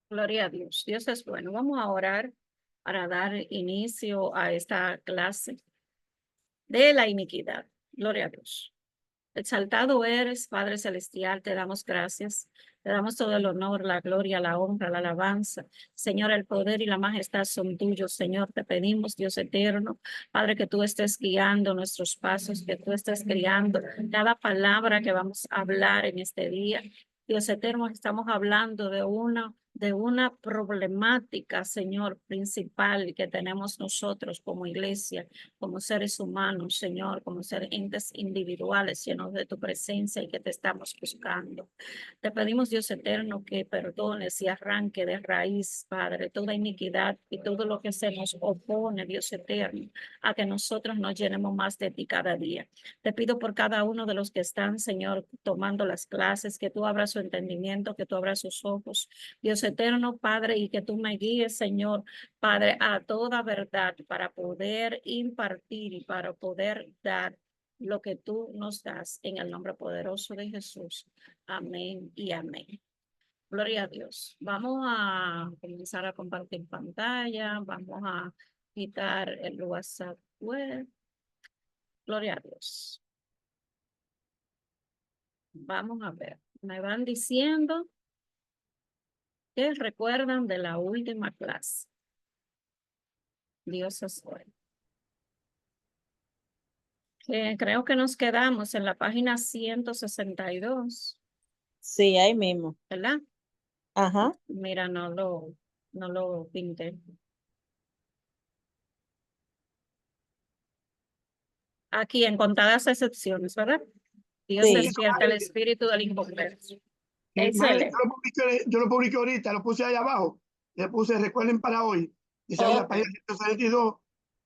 Gloria a Dios. Dios es bueno. Vamos a orar para dar inicio a esta clase de la iniquidad. Gloria a Dios. Exaltado eres, Padre Celestial, te damos gracias. Te damos todo el honor, la gloria, la honra, la alabanza. Señor, el poder y la majestad son tuyos. Señor, te pedimos, Dios eterno, Padre, que tú estés guiando nuestros pasos, que tú estés guiando cada palabra que vamos a hablar en este día. Dios eterno, estamos hablando de una problemática, Señor, principal que tenemos nosotros como iglesia, como seres humanos, Señor, como seres entes individuales llenos de tu presencia y que te estamos buscando. Te pedimos, Dios eterno, que perdones y arranque de raíz, Padre, toda iniquidad y todo lo que se nos opone, Dios eterno, a que nosotros nos llenemos más de ti cada día. Te pido por cada uno de los que están, Señor, tomando las clases, que tú abras su entendimiento, que tú abras sus ojos, Dios eterno, Padre, y que tú me guíes, Señor, Padre, a toda verdad para poder impartir y para poder dar lo que tú nos das en el nombre poderoso de Jesús. Amén y amén. Gloria a Dios. Vamos a comenzar a compartir pantalla. Vamos a quitar el WhatsApp web. Gloria a Dios. Vamos a ver. Me van diciendo que recuerdan de la última clase. Dios es bueno. Creo que nos quedamos en la página 162. Sí, ahí mismo. ¿Verdad? Ajá. Mira, no lo pinté. Aquí en contadas excepciones, ¿verdad? Dios Sí. despierta el espíritu del inconverso. Excelente. Excelente. Yo lo publiqué ahorita, lo puse ahí abajo. Le puse recuerden para hoy. Dice ahí la Okay. página 162,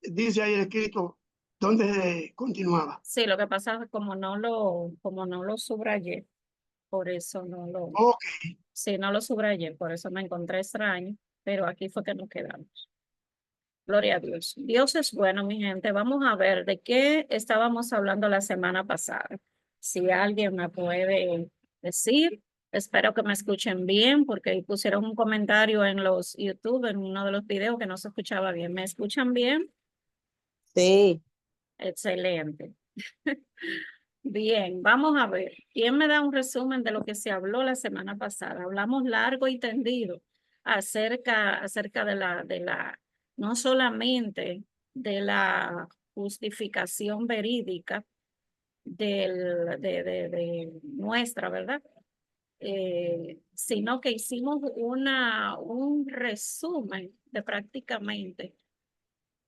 dice ahí el escrito donde continuaba. Sí, lo que pasa es que como no lo subrayé, por eso Ok. sí, no lo subrayé, por eso me encontré extraño, pero aquí fue que nos quedamos. Gloria a Dios. Dios es bueno, mi gente. Vamos a ver de qué estábamos hablando la semana pasada. Si alguien me puede decir, espero que me escuchen bien, porque pusieron un comentario en los YouTube, en uno de los videos que no se escuchaba bien. ¿Me escuchan bien? Sí. Excelente. Bien, vamos a ver. ¿Quién me da un resumen de lo que se habló la semana pasada? Hablamos largo y tendido acerca no solamente de la justificación verídica de nuestra, ¿verdad? Sino que hicimos un resumen de prácticamente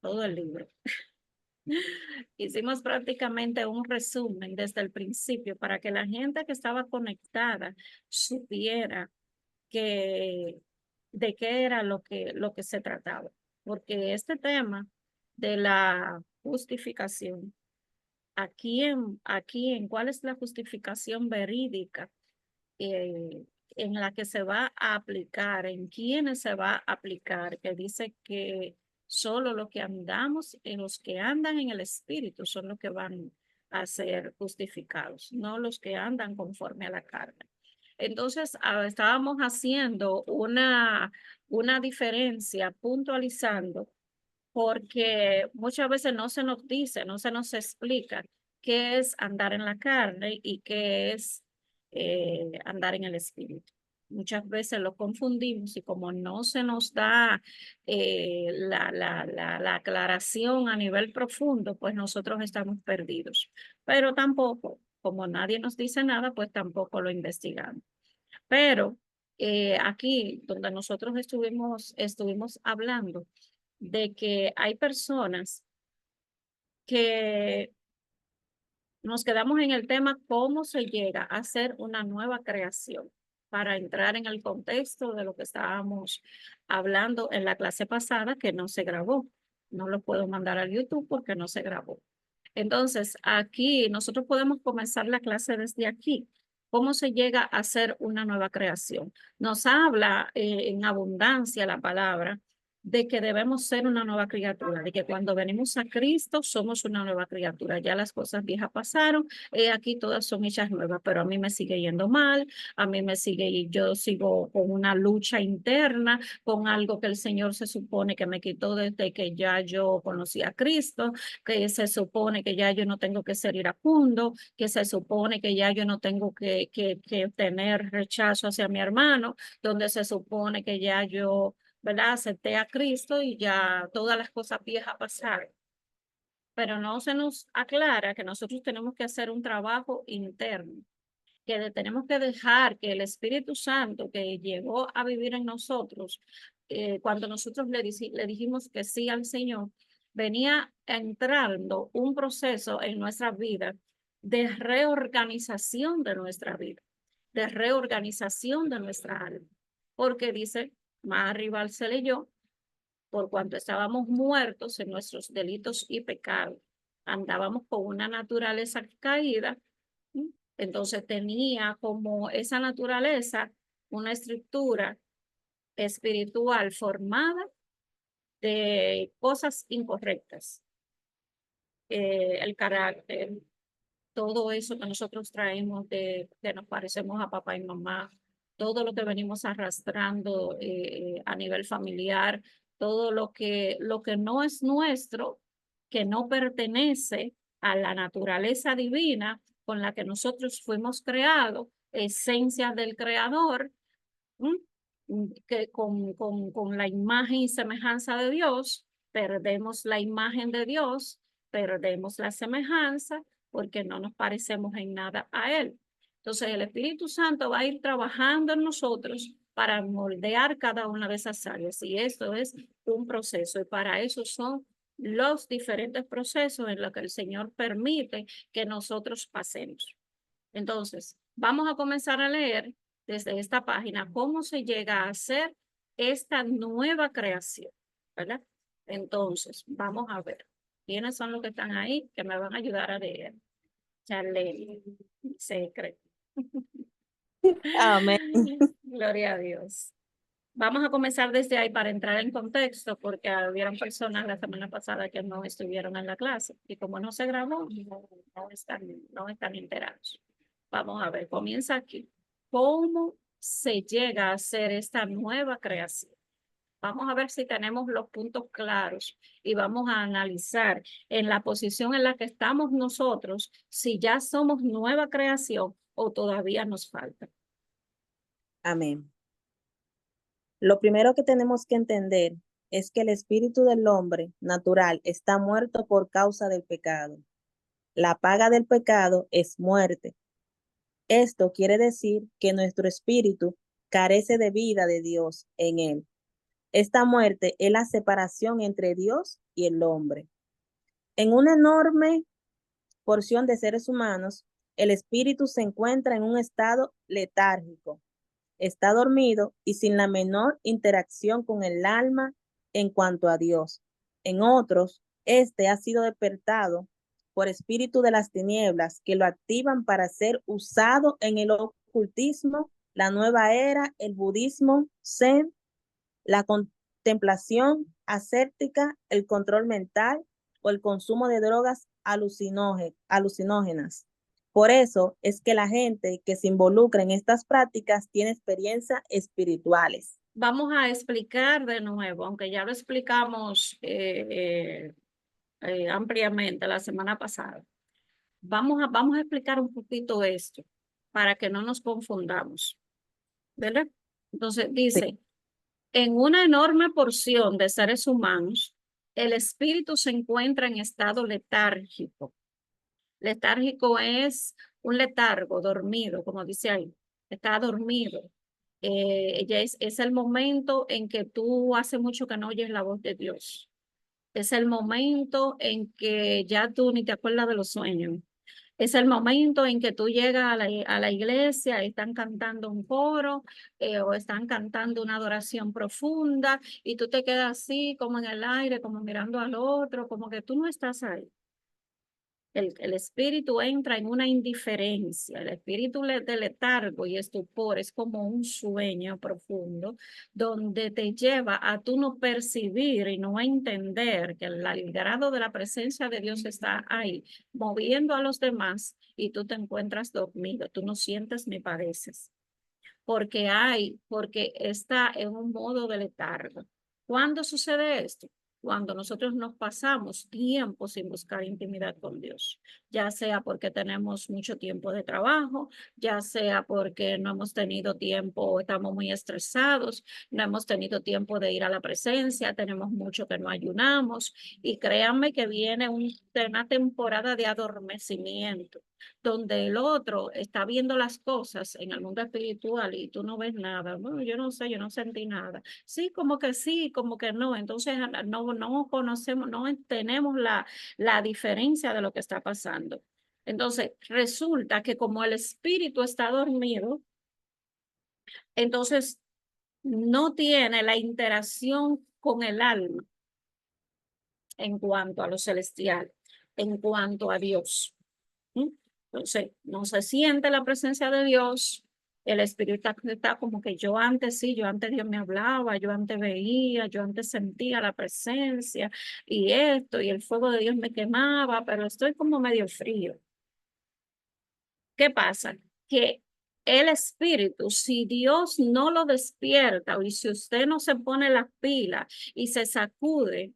todo el libro. Hicimos prácticamente un resumen desde el principio para que la gente que estaba conectada supiera que, de qué era lo que se trataba. Porque este tema de la justificación, aquí en cuál es la justificación verídica en la que se va a aplicar, en quiénes se va a aplicar, que dice que solo los que andamos, los que andan en el Espíritu son los que van a ser justificados, no los que andan conforme a la carne. Entonces, estábamos haciendo una diferencia, puntualizando, porque muchas veces no se nos dice, no se nos explica qué es andar en la carne y qué es andar en el espíritu. Muchas veces lo confundimos y como no se nos da la aclaración a nivel profundo, pues nosotros estamos perdidos. Pero tampoco, como nadie nos dice nada, pues tampoco lo investigamos. Pero aquí donde nosotros estuvimos hablando de que hay personas que nos quedamos en el tema cómo se llega a hacer una nueva creación para entrar en el contexto de lo que estábamos hablando en la clase pasada que no se grabó. No lo puedo mandar al YouTube porque no se grabó. Entonces, aquí nosotros podemos comenzar la clase desde aquí. ¿Cómo se llega a hacer una nueva creación? Nos habla en abundancia la palabra de que debemos ser una nueva criatura, de que cuando venimos a Cristo somos una nueva criatura. Ya las cosas viejas pasaron, aquí todas son hechas nuevas, pero a mí me sigue yendo mal, a mí me sigue y yo sigo con una lucha interna, con algo que el Señor se supone que me quitó desde que ya yo conocí a Cristo, que se supone que ya yo no tengo que ser iracundo, que se supone que ya yo no tengo que tener rechazo hacia mi hermano, donde se supone que ya yo, ¿verdad? Acepté a Cristo y ya todas las cosas viejas pasaron. Pero no se nos aclara que nosotros tenemos que hacer un trabajo interno, tenemos que dejar que el Espíritu Santo que llegó a vivir en nosotros, cuando nosotros le dijimos que sí al Señor, venía entrando un proceso en nuestra vida de reorganización de nuestra vida, de reorganización de nuestra alma. Porque dice, más arriba se leyó, por cuanto estábamos muertos en nuestros delitos y pecados, andábamos con una naturaleza caída. Entonces tenía como esa naturaleza una estructura espiritual formada de cosas incorrectas, el carácter, todo eso que nosotros traemos de que nos parecemos a papá y mamá, todo lo que venimos arrastrando a nivel familiar, todo lo que no es nuestro, que no pertenece a la naturaleza divina con la que nosotros fuimos creados, esencia del creador, ¿m? Que con la imagen y semejanza de Dios, perdemos la imagen de Dios, perdemos la semejanza porque no nos parecemos en nada a Él. Entonces el Espíritu Santo va a ir trabajando en nosotros para moldear cada una de esas áreas y esto es un proceso y para eso son los diferentes procesos en los que el Señor permite que nosotros pasemos. Entonces, vamos a comenzar a leer desde esta página cómo se llega a hacer esta nueva creación, ¿verdad? Entonces, vamos a ver quiénes son los que están ahí que me van a ayudar a leer. Charlene, secreto. Amén. Gloria a Dios. Vamos a comenzar desde ahí para entrar en contexto, porque hubieron personas la semana pasada que no estuvieron en la clase y como no se grabó, no están enterados. Vamos a ver, comienza aquí. ¿Cómo se llega a hacer esta nueva creación? Vamos a ver si tenemos los puntos claros y vamos a analizar en la posición en la que estamos nosotros, si ya somos nueva creación o todavía nos falta. Amén. Lo primero que tenemos que entender es que el espíritu del hombre natural está muerto por causa del pecado. La paga del pecado es muerte. Esto quiere decir que nuestro espíritu carece de vida de Dios en él. Esta muerte es la separación entre Dios y el hombre. En una enorme porción de seres humanos, el espíritu se encuentra en un estado letárgico. Está dormido y sin la menor interacción con el alma en cuanto a Dios. En otros, este ha sido despertado por espíritu de las tinieblas que lo activan para ser usado en el ocultismo, la nueva era, el budismo, zen, la contemplación ascética, el control mental o el consumo de drogas alucinógenas. Por eso es que la gente que se involucra en estas prácticas tiene experiencias espirituales. Vamos a explicar de nuevo, aunque ya lo explicamos ampliamente la semana pasada. Vamos a explicar un poquito esto para que no nos confundamos, ¿verdad? Entonces dice, Sí. en una enorme porción de seres humanos, el espíritu se encuentra en estado letárgico. Letárgico es un letargo, dormido, como dice ahí, está dormido. Ya es el momento en que tú hace mucho que no oyes la voz de Dios. Es el momento en que ya tú ni te acuerdas de los sueños. Es el momento en que tú llegas a la iglesia y están cantando un coro o están cantando una adoración profunda y tú te quedas así como en el aire, como mirando al otro, como que tú no estás ahí. El espíritu entra en una indiferencia. El espíritu de letargo y estupor es como un sueño profundo donde te lleva a tú no percibir y no a entender que el grado de la presencia de Dios está ahí, moviendo a los demás y tú te encuentras dormido. Tú no sientes ni padeces. Porque está en un modo de letargo. ¿Cuándo sucede esto? Cuando nosotros nos pasamos tiempo sin buscar intimidad con Dios, ya sea porque tenemos mucho tiempo de trabajo, ya sea porque no hemos tenido tiempo, estamos muy estresados, no hemos tenido tiempo de ir a la presencia, tenemos mucho que no ayunamos y créanme que viene una temporada de adormecimiento donde el otro está viendo las cosas en el mundo espiritual y tú no ves nada. Bueno, yo no sé, yo no sentí nada. Sí, como que no. Entonces no conocemos, no tenemos la diferencia de lo que está pasando. Entonces resulta que como el espíritu está dormido, entonces no tiene la interacción con el alma en cuanto a lo celestial, en cuanto a Dios. Entonces, no se siente la presencia de Dios. El espíritu está como que yo antes sí, yo antes Dios me hablaba, yo antes veía, yo antes sentía la presencia y esto, y el fuego de Dios me quemaba, pero estoy como medio frío. ¿Qué pasa? Que el espíritu, si Dios no lo despierta y si usted no se pone las pilas y se sacude,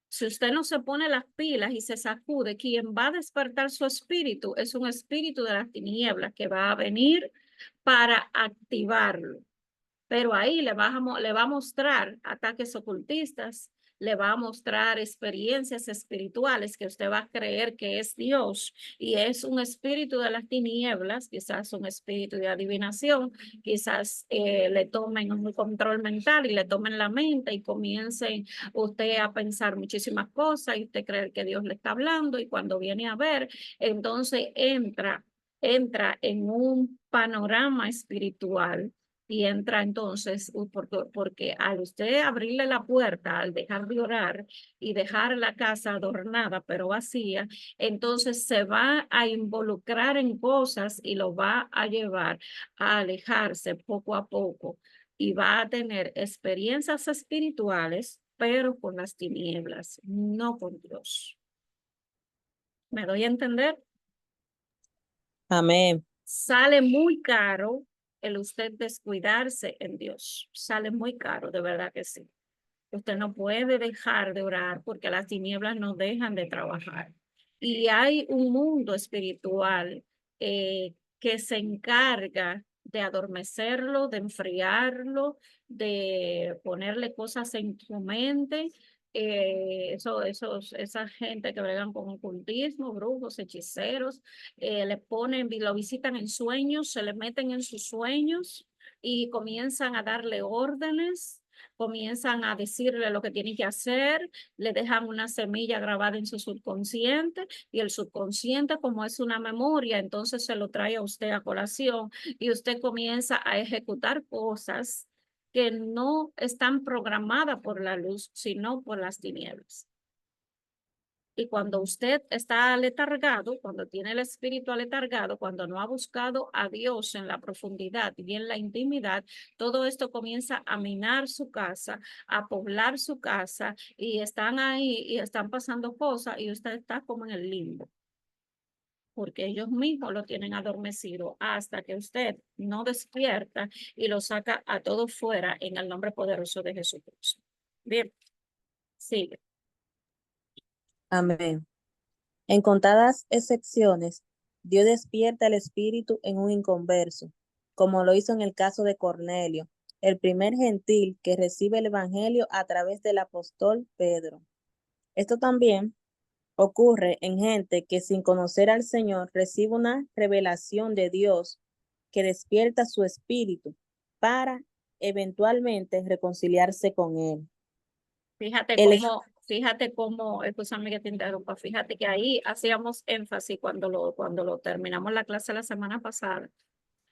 si usted no se pone las pilas y se sacude, quien va a despertar su espíritu es un espíritu de las tinieblas que va a venir para activarlo. Pero ahí le va a mostrar ataques ocultistas, le va a mostrar experiencias espirituales que usted va a creer que es Dios y es un espíritu de las tinieblas, quizás un espíritu de adivinación, quizás le tomen un control mental y le tomen la mente y comiencen usted a pensar muchísimas cosas y usted cree que Dios le está hablando y cuando viene a ver, entonces entra en un panorama espiritual y entra entonces, porque al usted abrirle la puerta, al dejar de orar y dejar la casa adornada pero vacía, entonces se va a involucrar en cosas y lo va a llevar a alejarse poco a poco y va a tener experiencias espirituales, pero con las tinieblas, no con Dios. ¿Me doy a entender? Amén. Sale muy caro el usted descuidarse en Dios. Sale muy caro, de verdad que sí. Usted no puede dejar de orar porque las tinieblas no dejan de trabajar. Y hay un mundo espiritual que se encarga de adormecerlo, de enfriarlo, de ponerle cosas en su mente. Esa gente que bregan con ocultismo, brujos, hechiceros, le ponen, lo visitan en sueños, se le meten en sus sueños y comienzan a darle órdenes, comienzan a decirle lo que tiene que hacer, le dejan una semilla grabada en su subconsciente y el subconsciente, como es una memoria, entonces se lo trae a usted a colación y usted comienza a ejecutar cosas que no están programadas por la luz, sino por las tinieblas. Y cuando usted está aletargado, cuando tiene el espíritu aletargado, cuando no ha buscado a Dios en la profundidad y en la intimidad, todo esto comienza a minar su casa, a poblar su casa y están ahí y están pasando cosas y usted está como en el limbo, porque ellos mismos lo tienen adormecido hasta que usted no despierta y lo saca a todo fuera en el nombre poderoso de Jesucristo. Bien, sigue. Amén. En contadas excepciones, Dios despierta el espíritu en un inconverso, como lo hizo en el caso de Cornelio, el primer gentil que recibe el evangelio a través del apóstol Pedro. Esto también ocurre en gente que sin conocer al Señor recibe una revelación de Dios que despierta su espíritu para eventualmente reconciliarse con Él. Fíjate cómo, escúchame que te interrumpa, fíjate que ahí hacíamos énfasis cuando lo terminamos la clase la semana pasada,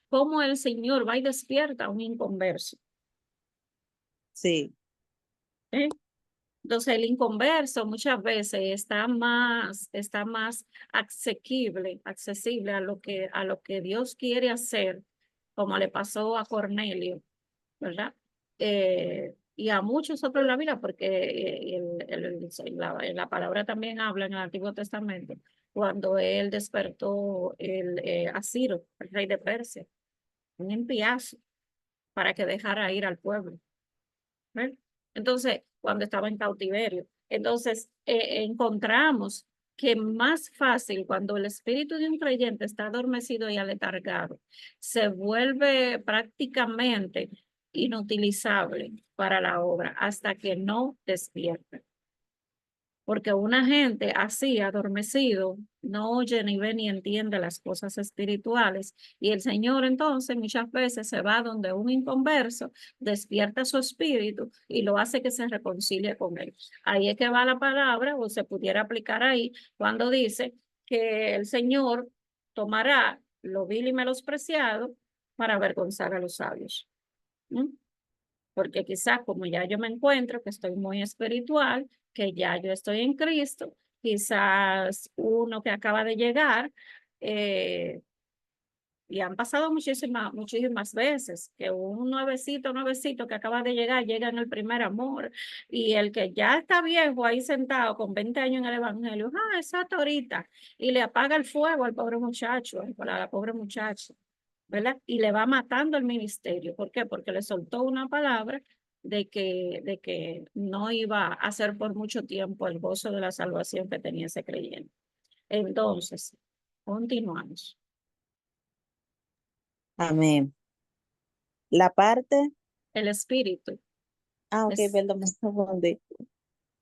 cómo el Señor va y despierta a un inconverso. Sí. ¿Eh? Entonces el inconverso muchas veces está más accesible a lo que Dios quiere hacer, como le pasó a Cornelio, ¿verdad? Y a muchos otros en la Biblia, porque la palabra también habla en el Antiguo Testamento, cuando él despertó a Ciro, el rey de Persia, un impiazo, para que dejara ir al pueblo. ¿Ven? Entonces, cuando estaba en cautiverio. Entonces, encontramos que más fácil cuando el espíritu de un creyente está adormecido y aletargado, se vuelve prácticamente inutilizable para la obra hasta que no despierte. Porque una gente así, adormecido, no oye ni ve ni entiende las cosas espirituales. Y el Señor entonces muchas veces se va donde un inconverso, despierta su espíritu y lo hace que se reconcilie con él. Ahí es que va la palabra, o se pudiera aplicar ahí, cuando dice que el Señor tomará lo vil y menospreciado para avergonzar a los sabios. ¿Mm? Porque quizás como ya yo me encuentro, que estoy muy espiritual, que ya yo estoy en Cristo, quizás uno que acaba de llegar, y han pasado muchísimas veces, que un nuevecito que acaba de llegar, llega en el primer amor, y el que ya está viejo ahí sentado con 20 años en el evangelio, exacto ahorita, y le apaga el fuego al pobre muchacho, a la pobre muchacha. ¿Verdad? Y le va matando el ministerio. ¿Por qué? Porque le soltó una palabra de que no iba a hacer por mucho tiempo el gozo de la salvación que tenía ese creyente. Entonces, continuamos. Amén. La parte, El espíritu ok, es perdón, me confundí.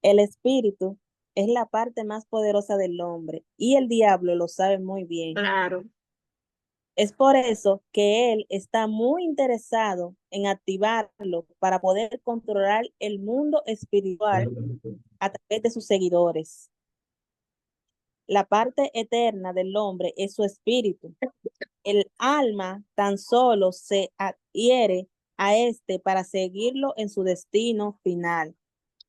El espíritu es la parte más poderosa del hombre y el diablo lo sabe muy bien. claro, Es por eso que él está muy interesado en activarlo para poder controlar el mundo espiritual a través de sus seguidores. La parte eterna del hombre es su espíritu. El alma tan solo se adhiere a este para seguirlo en su destino final.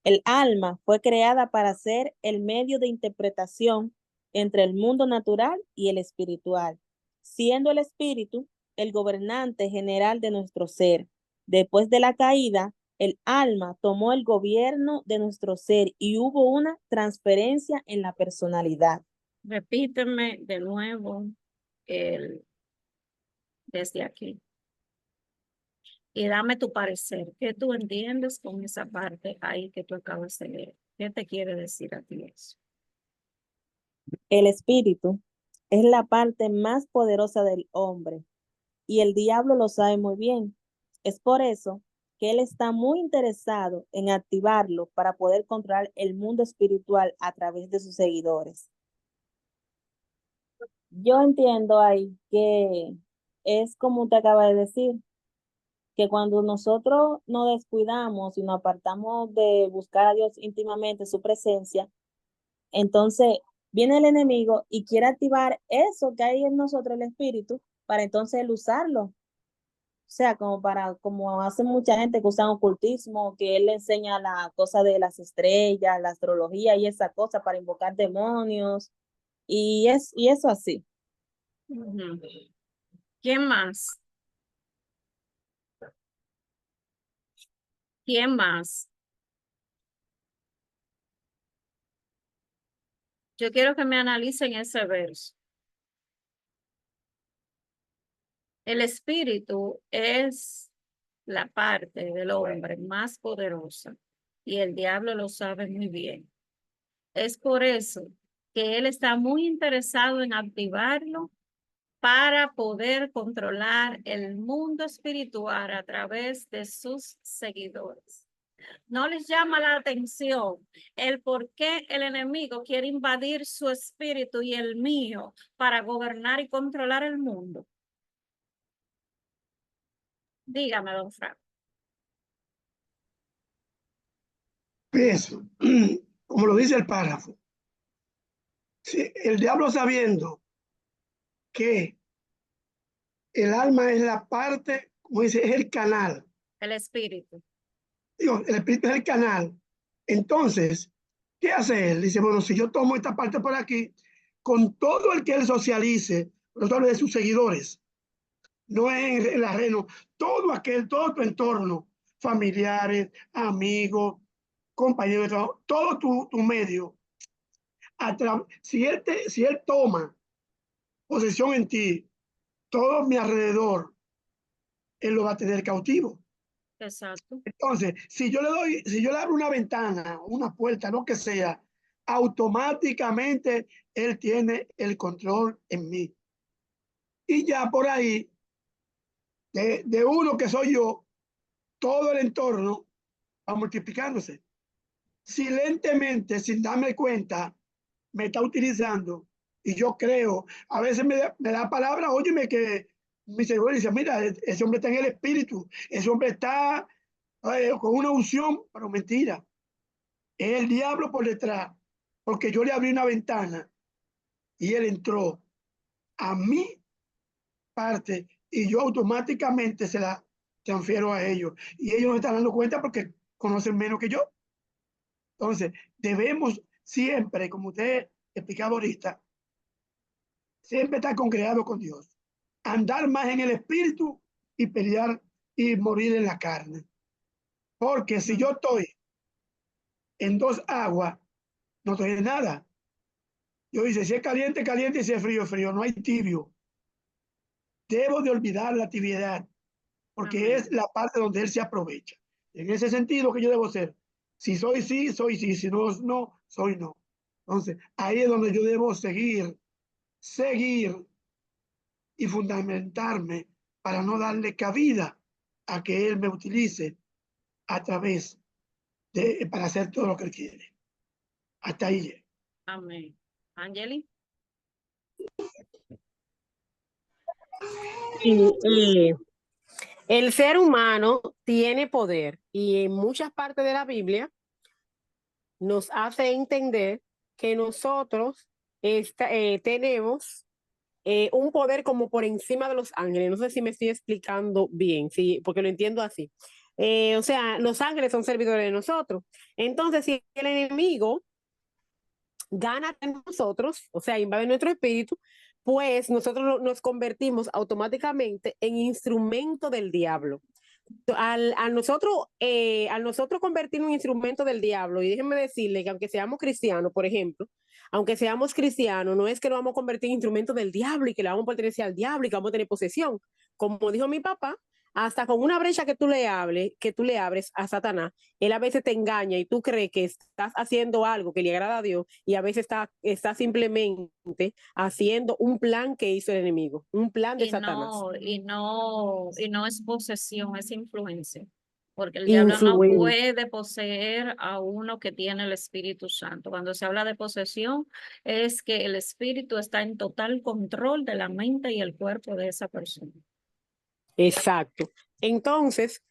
El alma fue creada para ser el medio de interpretación entre el mundo natural y el espiritual, siendo el espíritu el gobernante general de nuestro ser. Después de la caída, el alma tomó el gobierno de nuestro ser y hubo una transferencia en la personalidad. repíteme de nuevo el, desde aquí. Y dame tu parecer. ¿Qué tú entiendes con esa parte ahí que tú acabas de leer? ¿Qué te quiere decir a ti eso? El espíritu es la parte más poderosa del hombre y el diablo lo sabe muy bien. Es por eso que él está muy interesado en activarlo para poder controlar el mundo espiritual a través de sus seguidores. Yo entiendo ahí que es como te acaba de decir, que cuando nosotros nos descuidamos y nos apartamos de buscar a Dios íntimamente, su presencia, entonces viene el enemigo y quiere activar eso que hay en nosotros, el espíritu, para entonces él usarlo. O sea, como hace mucha gente que usa ocultismo, que él le enseña la cosa de las estrellas, la astrología y esa cosa para invocar demonios, y eso así. Ujú. ¿Quién más? ¿Quién más? Yo quiero que me analicen ese verso. El espíritu es la parte del hombre más poderosa y el diablo lo sabe muy bien. Es por eso que él está muy interesado en activarlo para poder controlar el mundo espiritual a través de sus seguidores. No les llama la atención el por qué el enemigo quiere invadir su espíritu y el mío para gobernar y controlar el mundo. Dígame, don Frank. Eso, como lo dice el párrafo, si el diablo sabiendo que el alma es la parte, como dice, es el canal, El espíritu. digo, el espíritu es el canal Entonces, ¿qué hace él? Dice, bueno, si yo tomo esta parte por aquí, con todo el que él socialice, no hablo de sus seguidores, no es en la red, no, todo aquel, todo tu entorno, familiares, amigos, compañeros de trabajo, todo tu medio, si él toma posesión en ti, todo mi alrededor, él lo va a tener cautivo. Exacto. Entonces, si yo le abro una ventana, una puerta, lo que sea, automáticamente él tiene el control en mí. Y ya por ahí, de uno que soy yo, todo el entorno va multiplicándose. Silentemente, sin darme cuenta, me está utilizando y yo creo, a veces me da palabra, óyeme, que mi seguridad dice, mira, ese hombre está en el espíritu, ese hombre está con una unción, pero mentira, es el diablo por detrás, porque yo le abrí una ventana y él entró a mi parte y yo automáticamente se la transfiero a ellos y ellos no están dando cuenta porque conocen menos que yo. Entonces, debemos siempre, como usted explicaba ahorita, siempre estar congregado con Dios, andar más en el espíritu y pelear y morir en la carne. Porque si yo estoy en dos aguas, no estoy en nada. Yo dice, si es caliente, caliente, y si es frío, frío, no hay tibio. Debo de olvidar la tibiedad, porque Amén. es la parte donde él se aprovecha. En ese sentido que yo debo ser. Si soy sí, soy sí. Si no, no, soy no. Entonces, ahí es donde yo debo seguir y fundamentarme para no darle cabida a que él me utilice a través para hacer todo lo que él quiere. Hasta ahí. Amén. Angeli. Y, el ser humano tiene poder y en muchas partes de la Biblia nos hace entender que nosotros tenemos un poder como por encima de los ángeles. No sé si me estoy explicando bien, sí, porque lo entiendo así. O sea, los ángeles son servidores de nosotros. Entonces, si el enemigo gana en nosotros, o sea, invade nuestro espíritu, pues nosotros nos convertimos automáticamente en instrumento del diablo. Al nosotros convertirnos en un instrumento del diablo, y déjenme decirle que aunque seamos cristianos, por ejemplo, aunque seamos cristianos, no es que lo vamos a convertir en instrumento del diablo y que le vamos a pertenecer al diablo y que vamos a tener posesión. Como dijo mi papá, hasta con una brecha que tú le abres a Satanás, él a veces te engaña y tú crees que estás haciendo algo que le agrada a Dios y a veces está simplemente haciendo un plan que hizo el enemigo, un plan de Satanás. Y no es posesión, es influencia. Porque el diablo no Influencia. puede poseer a uno que tiene el Espíritu Santo. Cuando se habla de posesión, es que el Espíritu está en total control de la mente y el cuerpo de esa persona. Exacto. Entonces,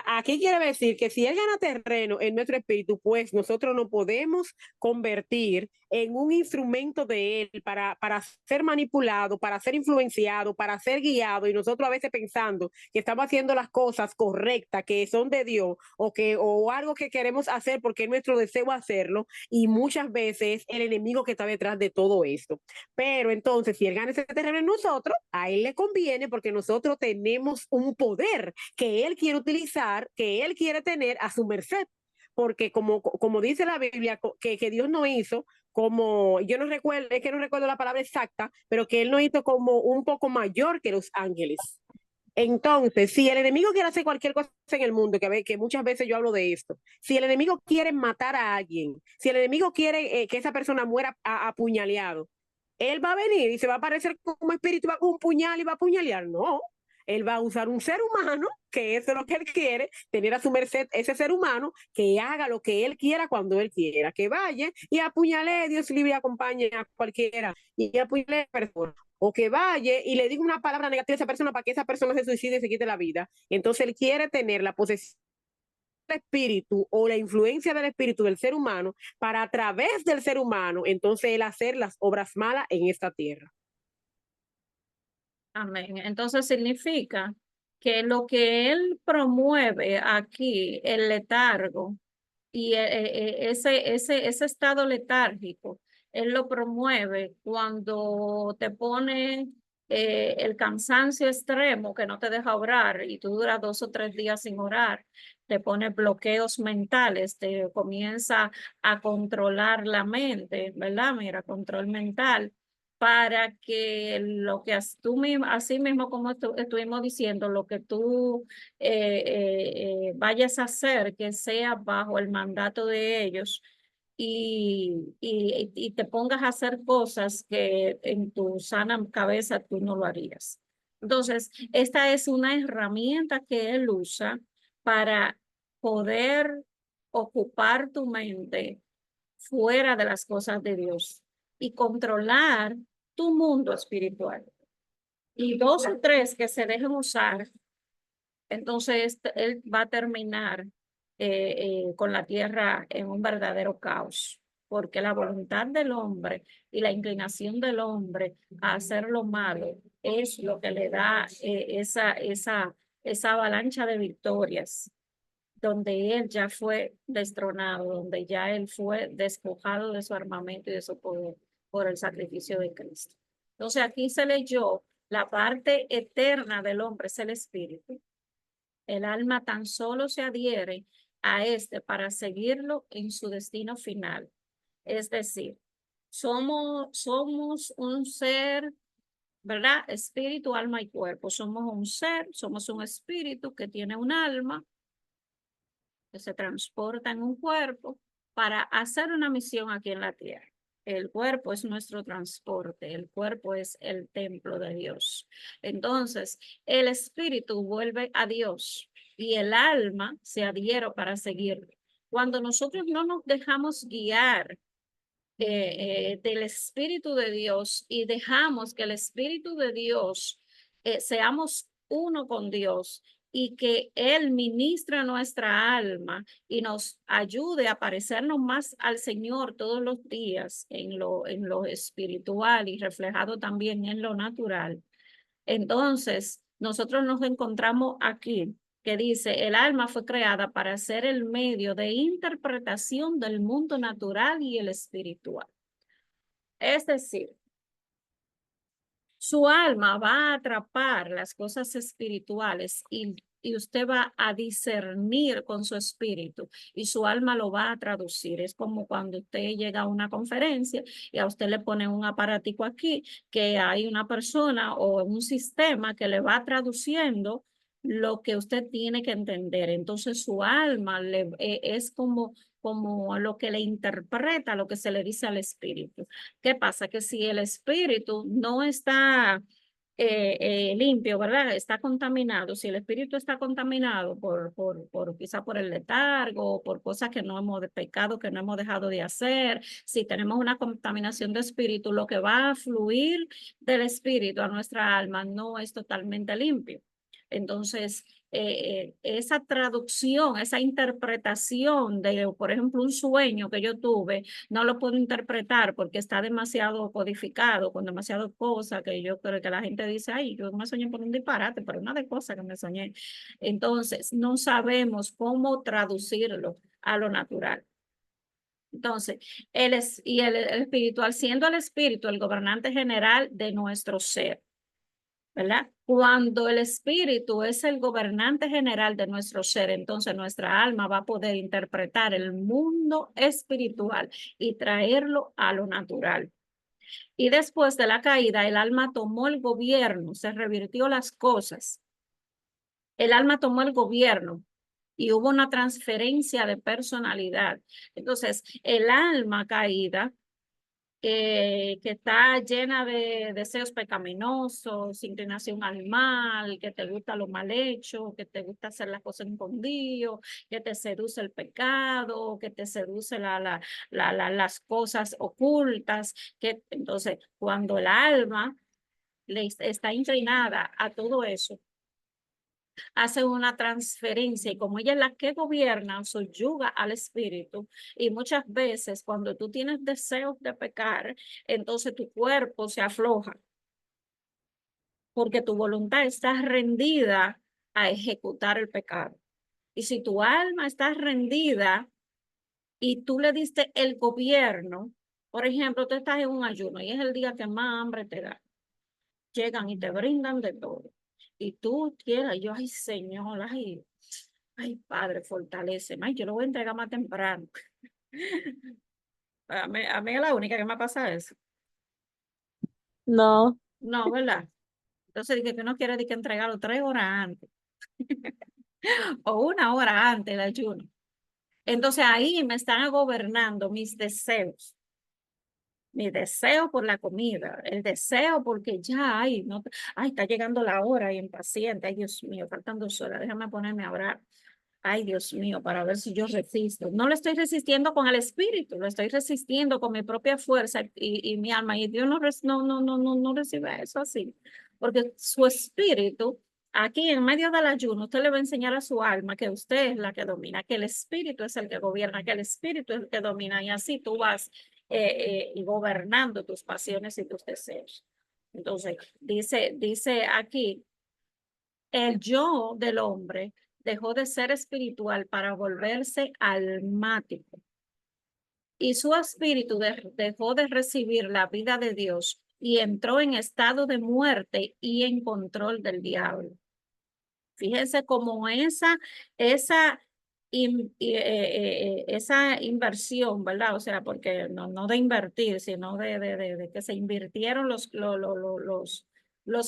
aquí quiere decir que si él gana terreno en nuestro espíritu, pues nosotros nos podemos convertir en un instrumento de él para ser manipulado, para ser influenciado, para ser guiado, y nosotros a veces pensando que estamos haciendo las cosas correctas, que son de Dios, o algo que queremos hacer porque es nuestro deseo hacerlo, y muchas veces el enemigo que está detrás de todo esto. Pero entonces, si él gana ese terreno en nosotros, a él le conviene porque nosotros tenemos un poder que él quiere utilizar, que él quiere tener a su merced. Porque como dice la Biblia, que Dios no hizo como, yo no recuerdo, es que no recuerdo la palabra exacta, pero que él no hizo como un poco mayor que los ángeles. Entonces, si el enemigo quiere hacer cualquier cosa en el mundo, que muchas veces yo hablo de esto, si el enemigo quiere matar a alguien, si el enemigo quiere que esa persona muera apuñaleado, él va a venir y se va a aparecer como espíritu, va con un puñal y va a apuñalear. No, él va a usar un ser humano, que eso es lo que él quiere, tener a su merced ese ser humano, que haga lo que él quiera cuando él quiera, que vaya y apuñale, Dios libre y acompañe a cualquiera, y apuñale a persona, o que vaya y le diga una palabra negativa a esa persona para que esa persona se suicide y se quite la vida. Entonces él quiere tener la posesión del espíritu o la influencia del espíritu del ser humano para a través del ser humano, entonces él hacer las obras malas en esta tierra. Amén. Entonces significa que lo que él promueve aquí, el letargo, Y ese estado letárgico, él lo promueve cuando te pone el cansancio extremo que no te deja orar y tú duras 2 o 3 días sin orar, te pone bloqueos mentales, te comienza a controlar la mente, ¿verdad? Mira, control mental, para que lo que tú mismo, así mismo como estuvimos diciendo, lo que tú vayas a hacer, que sea bajo el mandato de ellos y te pongas a hacer cosas que en tu sana cabeza tú no lo harías. Entonces, esta es una herramienta que él usa para poder ocupar tu mente fuera de las cosas de Dios y controlar tu mundo espiritual. Y 2 o 3 que se dejen usar, entonces él va a terminar con la tierra en un verdadero caos, porque la voluntad del hombre y la inclinación del hombre a hacer lo malo es lo que le da esa avalancha de victorias, donde él ya fue destronado, donde ya él fue despojado de su armamento y de su poder por el sacrificio de Cristo. Entonces aquí se leyó la parte eterna del hombre, es el espíritu. El alma tan solo se adhiere a este para seguirlo en su destino final. Es decir, somos un ser, ¿verdad? Espíritu, alma y cuerpo. Somos un ser, somos un espíritu que tiene un alma, que se transporta en un cuerpo para hacer una misión aquí en la tierra. El cuerpo es nuestro transporte, el cuerpo es el templo de Dios. Entonces, el espíritu vuelve a Dios y el alma se adhiere para seguirlo. Cuando nosotros no nos dejamos guiar del Espíritu de Dios y dejamos que el Espíritu de Dios seamos uno con Dios y que Él ministra nuestra alma y nos ayude a parecernos más al Señor todos los días en lo espiritual y reflejado también en lo natural. Entonces, nosotros nos encontramos aquí que dice, el alma fue creada para ser el medio de interpretación del mundo natural y el espiritual. Es decir, su alma va a atrapar las cosas espirituales y usted va a discernir con su espíritu y su alma lo va a traducir. Es como cuando usted llega a una conferencia y a usted le pone un aparatico aquí, que hay una persona o un sistema que le va traduciendo lo que usted tiene que entender. Entonces su alma es como lo que le interpreta lo que se le dice al espíritu. ¿Qué pasa? Que si el espíritu no está limpio, ¿verdad? Está contaminado. Si el espíritu está contaminado quizá por el letargo, por cosas que no hemos de pecado, que no hemos dejado de hacer, si tenemos una contaminación de espíritu, lo que va a fluir del espíritu a nuestra alma no es totalmente limpio. Entonces, esa traducción, esa interpretación de, por ejemplo, un sueño que yo tuve, no lo puedo interpretar porque está demasiado codificado, con demasiadas cosas que yo creo que la gente dice, ay, yo me soñé por un disparate, pero una de cosas que me soñé. Entonces, no sabemos cómo traducirlo a lo natural. Entonces, el espiritual, siendo el espíritu el gobernante general de nuestro ser, ¿verdad? Cuando el espíritu es el gobernante general de nuestro ser, entonces nuestra alma va a poder interpretar el mundo espiritual y traerlo a lo natural. Y después de la caída, el alma tomó el gobierno, se revirtió las cosas. El alma tomó el gobierno y hubo una transferencia de personalidad. Entonces, el alma caída que está llena de deseos pecaminosos, inclinación al mal, que te gusta lo mal hecho, que te gusta hacer las cosas escondidas, que te seduce el pecado, que te seduce las cosas ocultas, que entonces cuando el alma está inclinada a todo eso, hace una transferencia y como ella es la que gobierna, subyuga al espíritu y muchas veces cuando tú tienes deseos de pecar, entonces tu cuerpo se afloja porque tu voluntad está rendida a ejecutar el pecado. Y si tu alma está rendida y tú le diste el gobierno, por ejemplo, tú estás en un ayuno y es el día que más hambre te da. Llegan y te brindan de todo. Y tú quieras, yo, ay Señor, ay Padre, fortaléceme. Ay, yo lo voy a entregar más temprano. A mí es la única que me pasa eso. No, No, ¿verdad? Entonces dije que uno quiere que entregarlo 3 horas antes o 1 hora antes del ayuno. Entonces ahí me están gobernando mis deseos. Mi deseo por la comida, el deseo porque ya, ay, no, ay, está llegando la hora y impaciente, ay, Dios mío, faltan 2 horas, déjame ponerme a orar. Ay, Dios mío, para ver si yo resisto. No lo estoy resistiendo con el espíritu, lo estoy resistiendo con mi propia fuerza y mi alma. Y Dios no recibe eso así. Porque su espíritu, aquí en medio del ayuno, usted le va a enseñar a su alma que usted es la que domina, que el espíritu es el que gobierna, que el espíritu es el que domina. Y así tú vas gobernando tus pasiones y tus deseos. Entonces, dice aquí, el yo del hombre dejó de ser espiritual para volverse almático. Y su espíritu dejó de recibir la vida de Dios y entró en estado de muerte y en control del diablo. Fíjense cómo esa esa inversión, ¿verdad? O sea, porque no de invertir, sino de que se invirtieron los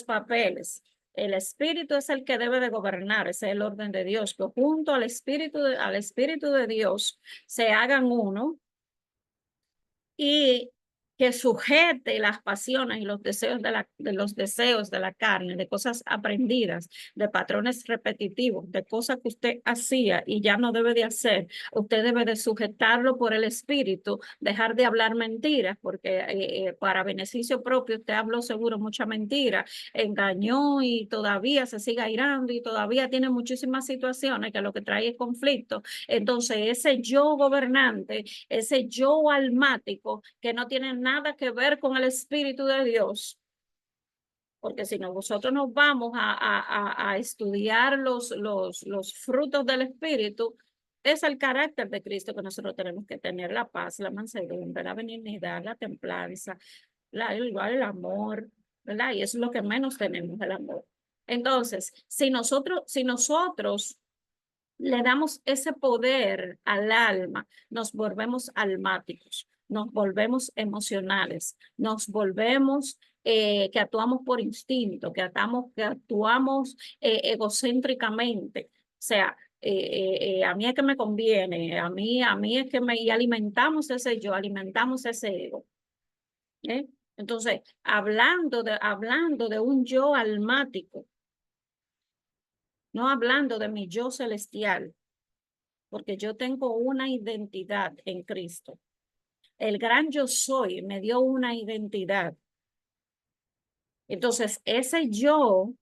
papeles. El espíritu es el que debe de gobernar, ese es el orden de Dios, que junto al espíritu de Dios se hagan uno y que sujete las pasiones y los deseos de la carne, de cosas aprendidas, de patrones repetitivos, de cosas que usted hacía y ya no debe de hacer. Usted debe de sujetarlo por el espíritu, dejar de hablar mentiras, porque para beneficio propio usted habló seguro mucha mentira, engañó y todavía se sigue airando y todavía tiene muchísimas situaciones que lo que trae es conflicto. Entonces, ese yo gobernante, ese yo almático que no tiene nada que ver con el Espíritu de Dios, porque si nosotros nos vamos a estudiar los frutos del Espíritu, es el carácter de Cristo que nosotros tenemos que tener: la paz, la mansedumbre, la benignidad, la templanza, el amor, ¿verdad? Y eso es lo que menos tenemos, el amor. Entonces, si nosotros le damos ese poder al alma, nos volvemos almáticos, nos volvemos emocionales, nos volvemos que actuamos por instinto, que actuamos egocéntricamente. O sea, a mí es que me conviene, a mí es que y alimentamos ese yo, alimentamos ese ego. Entonces, hablando de un yo almático, no hablando de mi yo celestial, porque yo tengo una identidad en Cristo. El gran yo soy me dio una identidad. Entonces, ese yo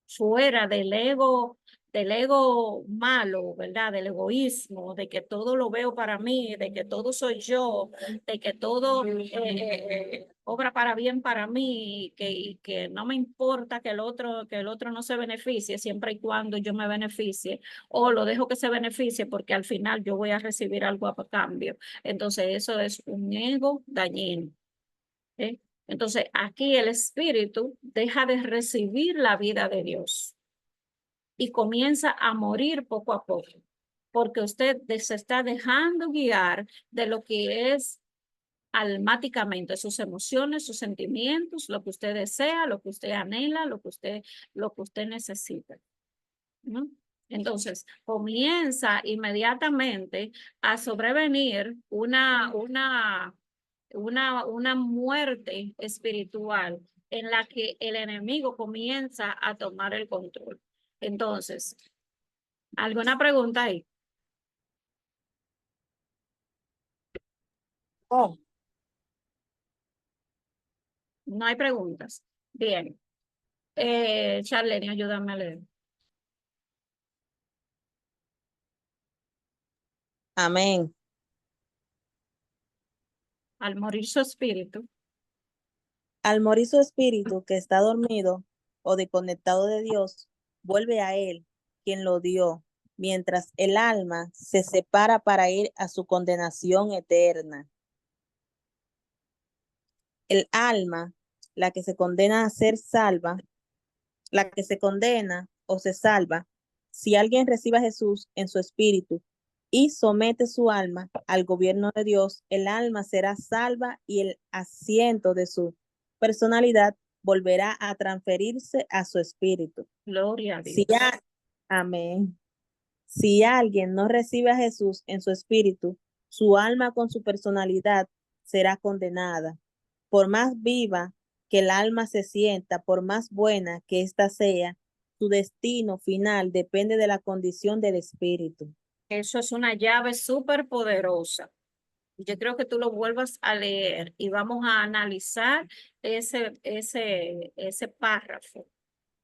fuera del ego malo, ¿verdad? Del egoísmo, de que todo lo veo para mí, de que todo soy yo, de que todo obra para bien para mí y que no me importa que el otro no se beneficie siempre y cuando yo me beneficie, o lo dejo que se beneficie porque al final yo voy a recibir algo a cambio. Entonces, eso es un ego dañino. Entonces, aquí el espíritu deja de recibir la vida de Dios y comienza a morir poco a poco, porque usted se está dejando guiar de lo que es almáticamente, sus emociones, sus sentimientos, lo que usted desea, lo que usted anhela, lo que usted necesita, ¿no? Entonces, comienza inmediatamente a sobrevenir una muerte espiritual en la que el enemigo comienza a tomar el control. Entonces, ¿alguna pregunta ahí? oh, No hay preguntas. Bien. Charlene, ayúdame a leer. amén. Al morir su espíritu, Al morir su espíritu que está dormido o desconectado de Dios, vuelve a él, quien lo dio, mientras el alma se separa para ir a su condenación eterna. El alma, la que se condena a ser salva, la que se condena o se salva, si alguien recibe a Jesús en su espíritu y somete su alma al gobierno de Dios, el alma será salva y el asiento de su personalidad volverá a transferirse a su espíritu. Gloria a Dios. Si amén. Si alguien no recibe a Jesús en su espíritu, su alma con su personalidad será condenada. Por más viva que el alma se sienta, por más buena que ésta sea, su destino final depende de la condición del espíritu. Eso es una llave súper poderosa. Yo creo que tú lo vuelvas a leer y vamos a analizar ese párrafo.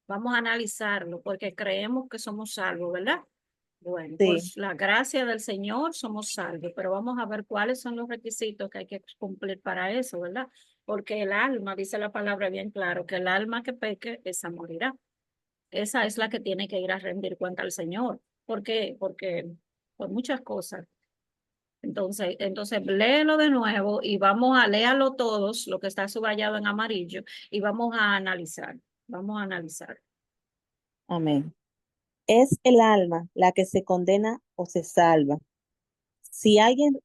Vamos a analizarlo porque creemos que somos salvos, ¿verdad? Bueno, por Sí, la gracia del Señor somos salvos, pero vamos a ver cuáles son los requisitos que hay que cumplir para eso, ¿verdad? Porque el alma, dice la palabra bien claro, que el alma que peque, esa morirá. Esa es la que tiene que ir a rendir cuenta al Señor. ¿Por qué? Porque por muchas cosas. Entonces léelo de nuevo y vamos a léalo todos, lo que está subrayado en amarillo, y vamos a analizar. Vamos a analizar. amén. Es el alma la que se condena o se salva. Si alguien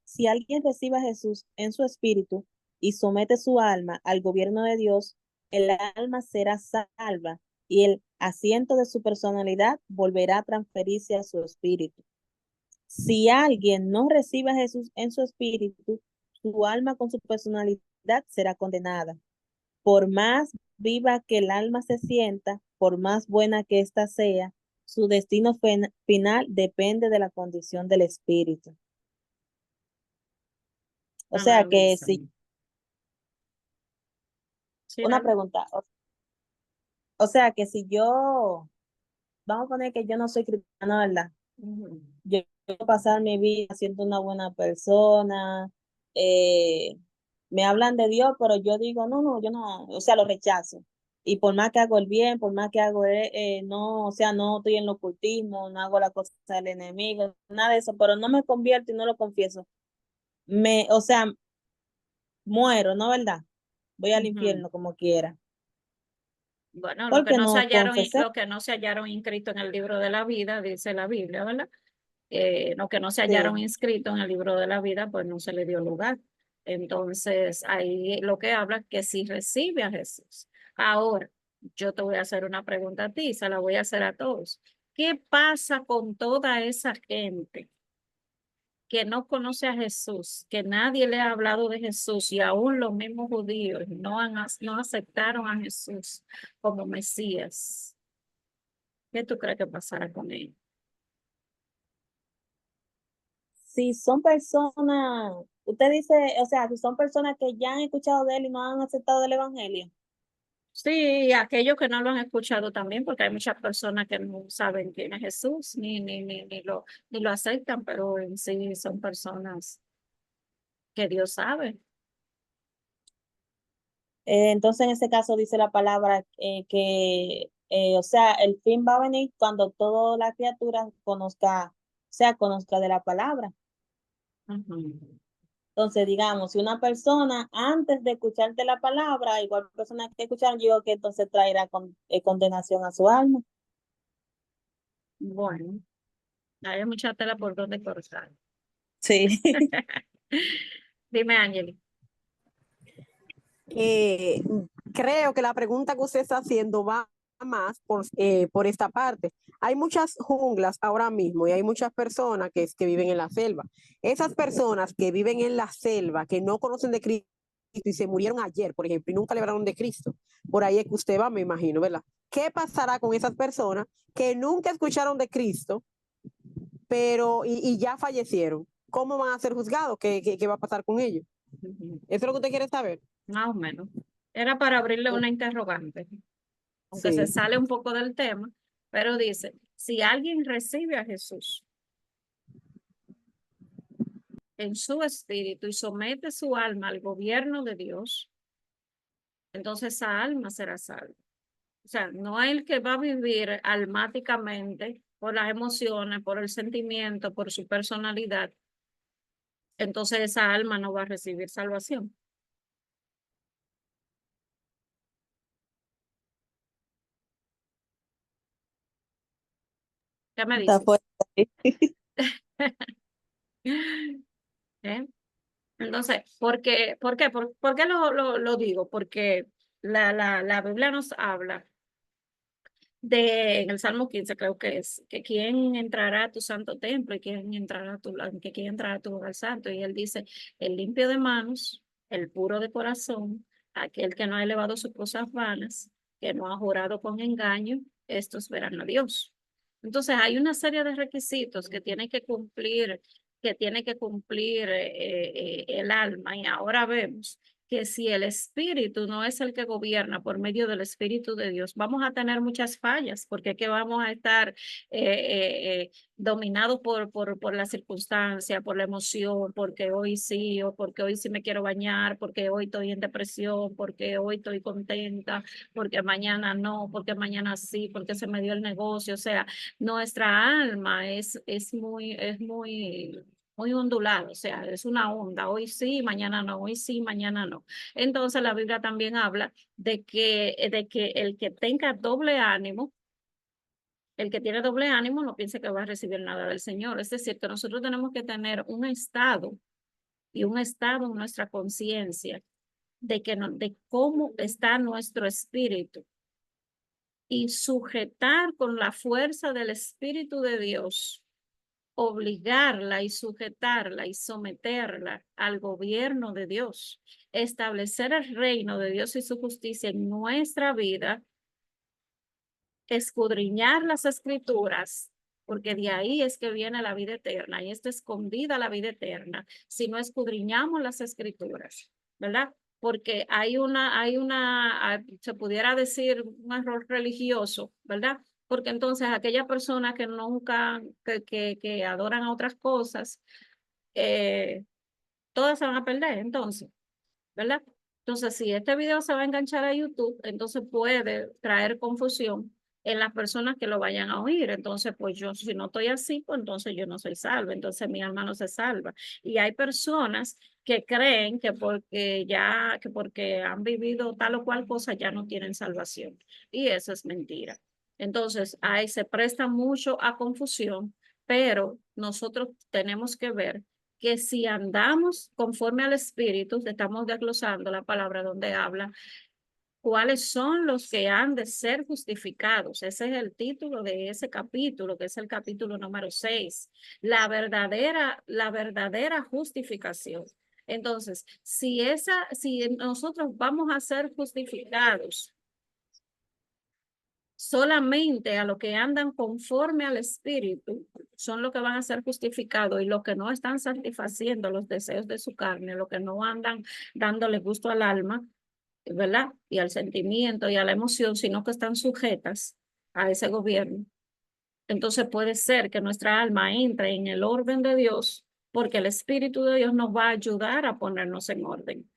recibe a Jesús en su espíritu y somete su alma al gobierno de Dios, el alma será salva y el asiento de su personalidad volverá a transferirse a su espíritu. Si alguien no recibe a Jesús en su espíritu, su alma con su personalidad será condenada. Por más viva que el alma se sienta, por más buena que ésta sea, su destino final depende de la condición del espíritu. O sea que Analízalo. si, Sí, una dale. pregunta, o sea que si yo, vamos a poner que yo no soy cristiana, ¿verdad? Ujú. Yo quiero pasar mi vida siendo una buena persona, eh, me hablan de Dios, pero yo digo, no, no, yo no, o sea, lo rechazo. Y por más que hago el bien, por más que hago, no, o sea, no estoy en el ocultismo, no hago la cosa del enemigo, nada de eso, pero no me convierto y no lo confieso. O sea, muero, ¿no, verdad? Voy al Ujú. infierno como quiera. Bueno, Porque no confesé. lo que no se hallaron inscrito en el libro de la vida, dice la Biblia, ¿verdad? Lo que no se hallaron Sí. inscrito en el libro de la vida, pues no se le dio lugar. Entonces, ahí lo que habla es que si recibe a Jesús. Ahora, yo te voy a hacer una pregunta a ti, se la voy a hacer a todos. ¿Qué pasa con toda esa gente que no conoce a Jesús, que nadie le ha hablado de Jesús y aún los mismos judíos no aceptaron a Jesús como Mesías? ¿Qué tú crees que pasará con ellos? Si son personas, usted dice, o sea, si son personas que ya han escuchado de él y no han aceptado el evangelio. Sí, aquellos que no lo han escuchado también, porque hay muchas personas que no saben quién es Jesús, ni lo aceptan, pero en sí son personas que Dios sabe. Entonces, en ese caso dice la palabra que, o sea, el fin va a venir cuando toda la criatura conozca, o sea, conozca de la palabra. Ujú. Entonces, digamos, si una persona antes de escucharte la palabra, igual persona que escucharon, yo digo que entonces traerá condenación a su alma. Bueno, hay mucha tela por donde cortar. Sí. Dime, Ángel. Eh, Creo que la pregunta que usted está haciendo va más por esta parte. Hay muchas junglas ahora mismo y hay muchas personas que viven en la selva. Esas personas que viven en la selva, que no conocen de Cristo y se murieron ayer, por ejemplo, y nunca le hablaron de Cristo, por ahí es que usted va, me imagino, ¿verdad? ¿Qué pasará con esas personas que nunca escucharon de Cristo, pero y ya fallecieron? ¿Cómo van a ser juzgados? ¿Qué va a pasar con ellos? Ujú. Eso es lo que usted quiere saber. Más o menos. Era para abrirle una interrogante, aunque se Sí. sale un poco del tema, pero dice, si alguien recibe a Jesús en su espíritu y somete su alma al gobierno de Dios, entonces esa alma será salva. O sea, no es el que va a vivir almáticamente por las emociones, por el sentimiento, por su personalidad, entonces esa alma no va a recibir salvación. ¿Qué me Está dices? fuerte. ¿Eh? Entonces, ¿por qué lo digo? Porque la Biblia nos habla en el Salmo 15 creo que es, que quién entrará a tu santo templo y quién entrará quién entrará a tu lugar santo. Y él dice, el limpio de manos, el puro de corazón, aquel que no ha elevado sus cosas vanas, que no ha jurado con engaño, estos verán a Dios. Entonces hay una serie de requisitos que tiene que cumplir el alma. Y ahora vemos que si el espíritu no es el que gobierna por medio del Espíritu de Dios, vamos a tener muchas fallas, porque que vamos a estar dominados por la circunstancia, por la emoción, porque hoy sí, o porque hoy sí me quiero bañar, porque hoy estoy en depresión, porque hoy estoy contenta, porque mañana no, porque mañana sí, porque se me dio el negocio. O sea, nuestra alma muy ondulado, o sea, es una onda, hoy sí, mañana no, hoy sí, mañana no. Entonces la Biblia también habla de que el que tenga doble ánimo, el que tiene doble ánimo no piense que va a recibir nada del Señor. Es decir, que nosotros tenemos que tener un estado en nuestra conciencia de cómo está nuestro espíritu y sujetar con la fuerza del Espíritu de Dios, obligarla y sujetarla y someterla al gobierno de Dios, establecer el reino de Dios y su justicia en nuestra vida, escudriñar las escrituras, porque de ahí es que viene la vida eterna y está escondida la vida eterna si no escudriñamos las escrituras, ¿verdad? Porque se pudiera decir un error religioso, ¿verdad? Porque entonces aquellas personas que nunca, que adoran a otras cosas, eh, todas se van a perder entonces, ¿verdad? Entonces, si este video se va a enganchar a YouTube, entonces puede traer confusión en las personas que lo vayan a oír. Entonces, pues yo, si no estoy así, pues entonces yo no soy salva, entonces mi alma no se salva. Y hay personas que creen que porque han vivido tal o cual cosa ya no tienen salvación. Y eso es mentira. Entonces, ahí se presta mucho a confusión, pero nosotros tenemos que ver que si andamos conforme al Espíritu, estamos desglosando la palabra donde habla, cuáles son los que han de ser justificados. Ese es el título de ese capítulo, que es el capítulo número 6, la verdadera justificación. Entonces, si nosotros vamos a ser justificados solamente a los que andan conforme al Espíritu son los que van a ser justificados, y los que no están satisfaciendo los deseos de su carne, los que no andan dándole gusto al alma, ¿verdad? Y al sentimiento y a la emoción, sino que están sujetas a ese gobierno. Entonces puede ser que nuestra alma entre en el orden de Dios, porque el Espíritu de Dios nos va a ayudar a ponernos en orden.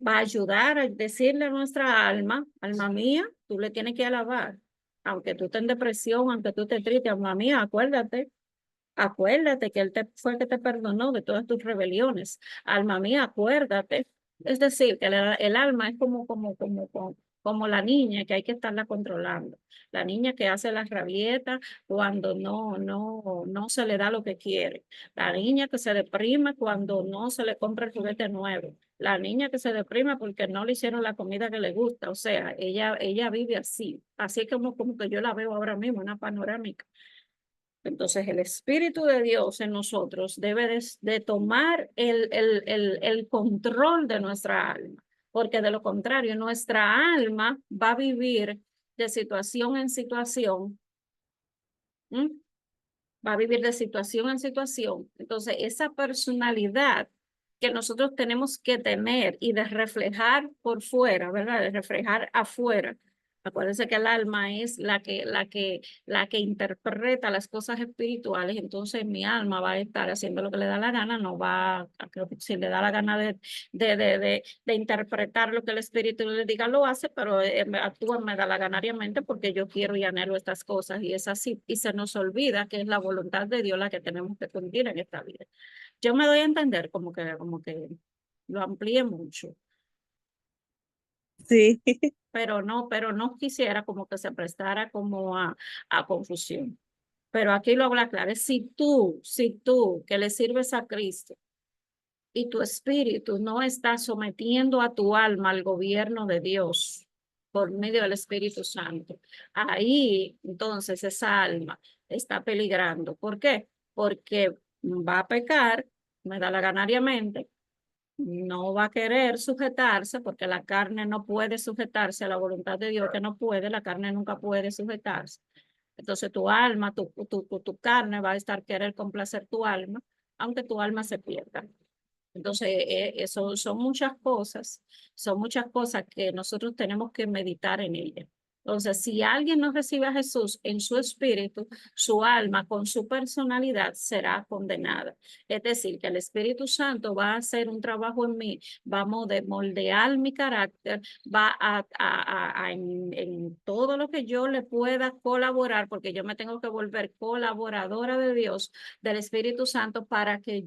Va a ayudar a decirle a nuestra alma, alma mía, tú le tienes que alabar. Aunque tú estés en depresión, aunque tú estés triste, alma mía, acuérdate que Él fue el que te perdonó de todas tus rebeliones. Alma mía, acuérdate. Es decir, que el alma es como la niña que hay que estarla controlando. La niña que hace las rabietas cuando no se le da lo que quiere. La niña que se deprime cuando no se le compra el juguete nuevo. La niña que se deprime porque no le hicieron la comida que le gusta. O sea, ella vive así. Así como que yo la veo ahora mismo, una panorámica. Entonces, el Espíritu de Dios en nosotros debe de tomar el control de nuestra alma, porque de lo contrario, nuestra alma va a vivir de situación en situación, ¿m? Va a vivir de situación en situación. Entonces, esa personalidad que nosotros tenemos que tener y de reflejar por fuera, ¿verdad? De reflejar afuera, Acuérdense que el alma es la que interpreta las cosas espirituales, entonces mi alma va a estar haciendo lo que le da la gana, no va a, creo que si le da la gana de interpretar lo que el espíritu le diga, lo hace, pero actúa medalaganariamente porque yo quiero y anhelo estas cosas, y es así, y se nos olvida que es la voluntad de Dios la que tenemos que cumplir en esta vida. Yo me doy a entender como que lo amplíe mucho. Sí. Pero no quisiera como que se prestara como a confusión. Pero aquí lo habla claro, es si tú que le sirves a Cristo y tu espíritu no está sometiendo a tu alma al gobierno de Dios por medio del Espíritu Santo, ahí entonces esa alma está peligrando. ¿Por qué? Porque va a pecar medalaganariamente, no va a querer sujetarse porque la carne no puede sujetarse a la voluntad de Dios, que no puede, la carne nunca puede sujetarse. Entonces tu alma, tu carne va a estar querer complacer tu alma, aunque tu alma se pierda. Entonces, eso son muchas cosas que nosotros tenemos que meditar en ellas. Entonces, si alguien no recibe a Jesús en su espíritu, su alma con su personalidad será condenada. Es decir, que el Espíritu Santo va a hacer un trabajo en mí, va a moldear mi carácter, va en todo lo que yo le pueda colaborar, porque yo me tengo que volver colaboradora de Dios, del Espíritu Santo, para que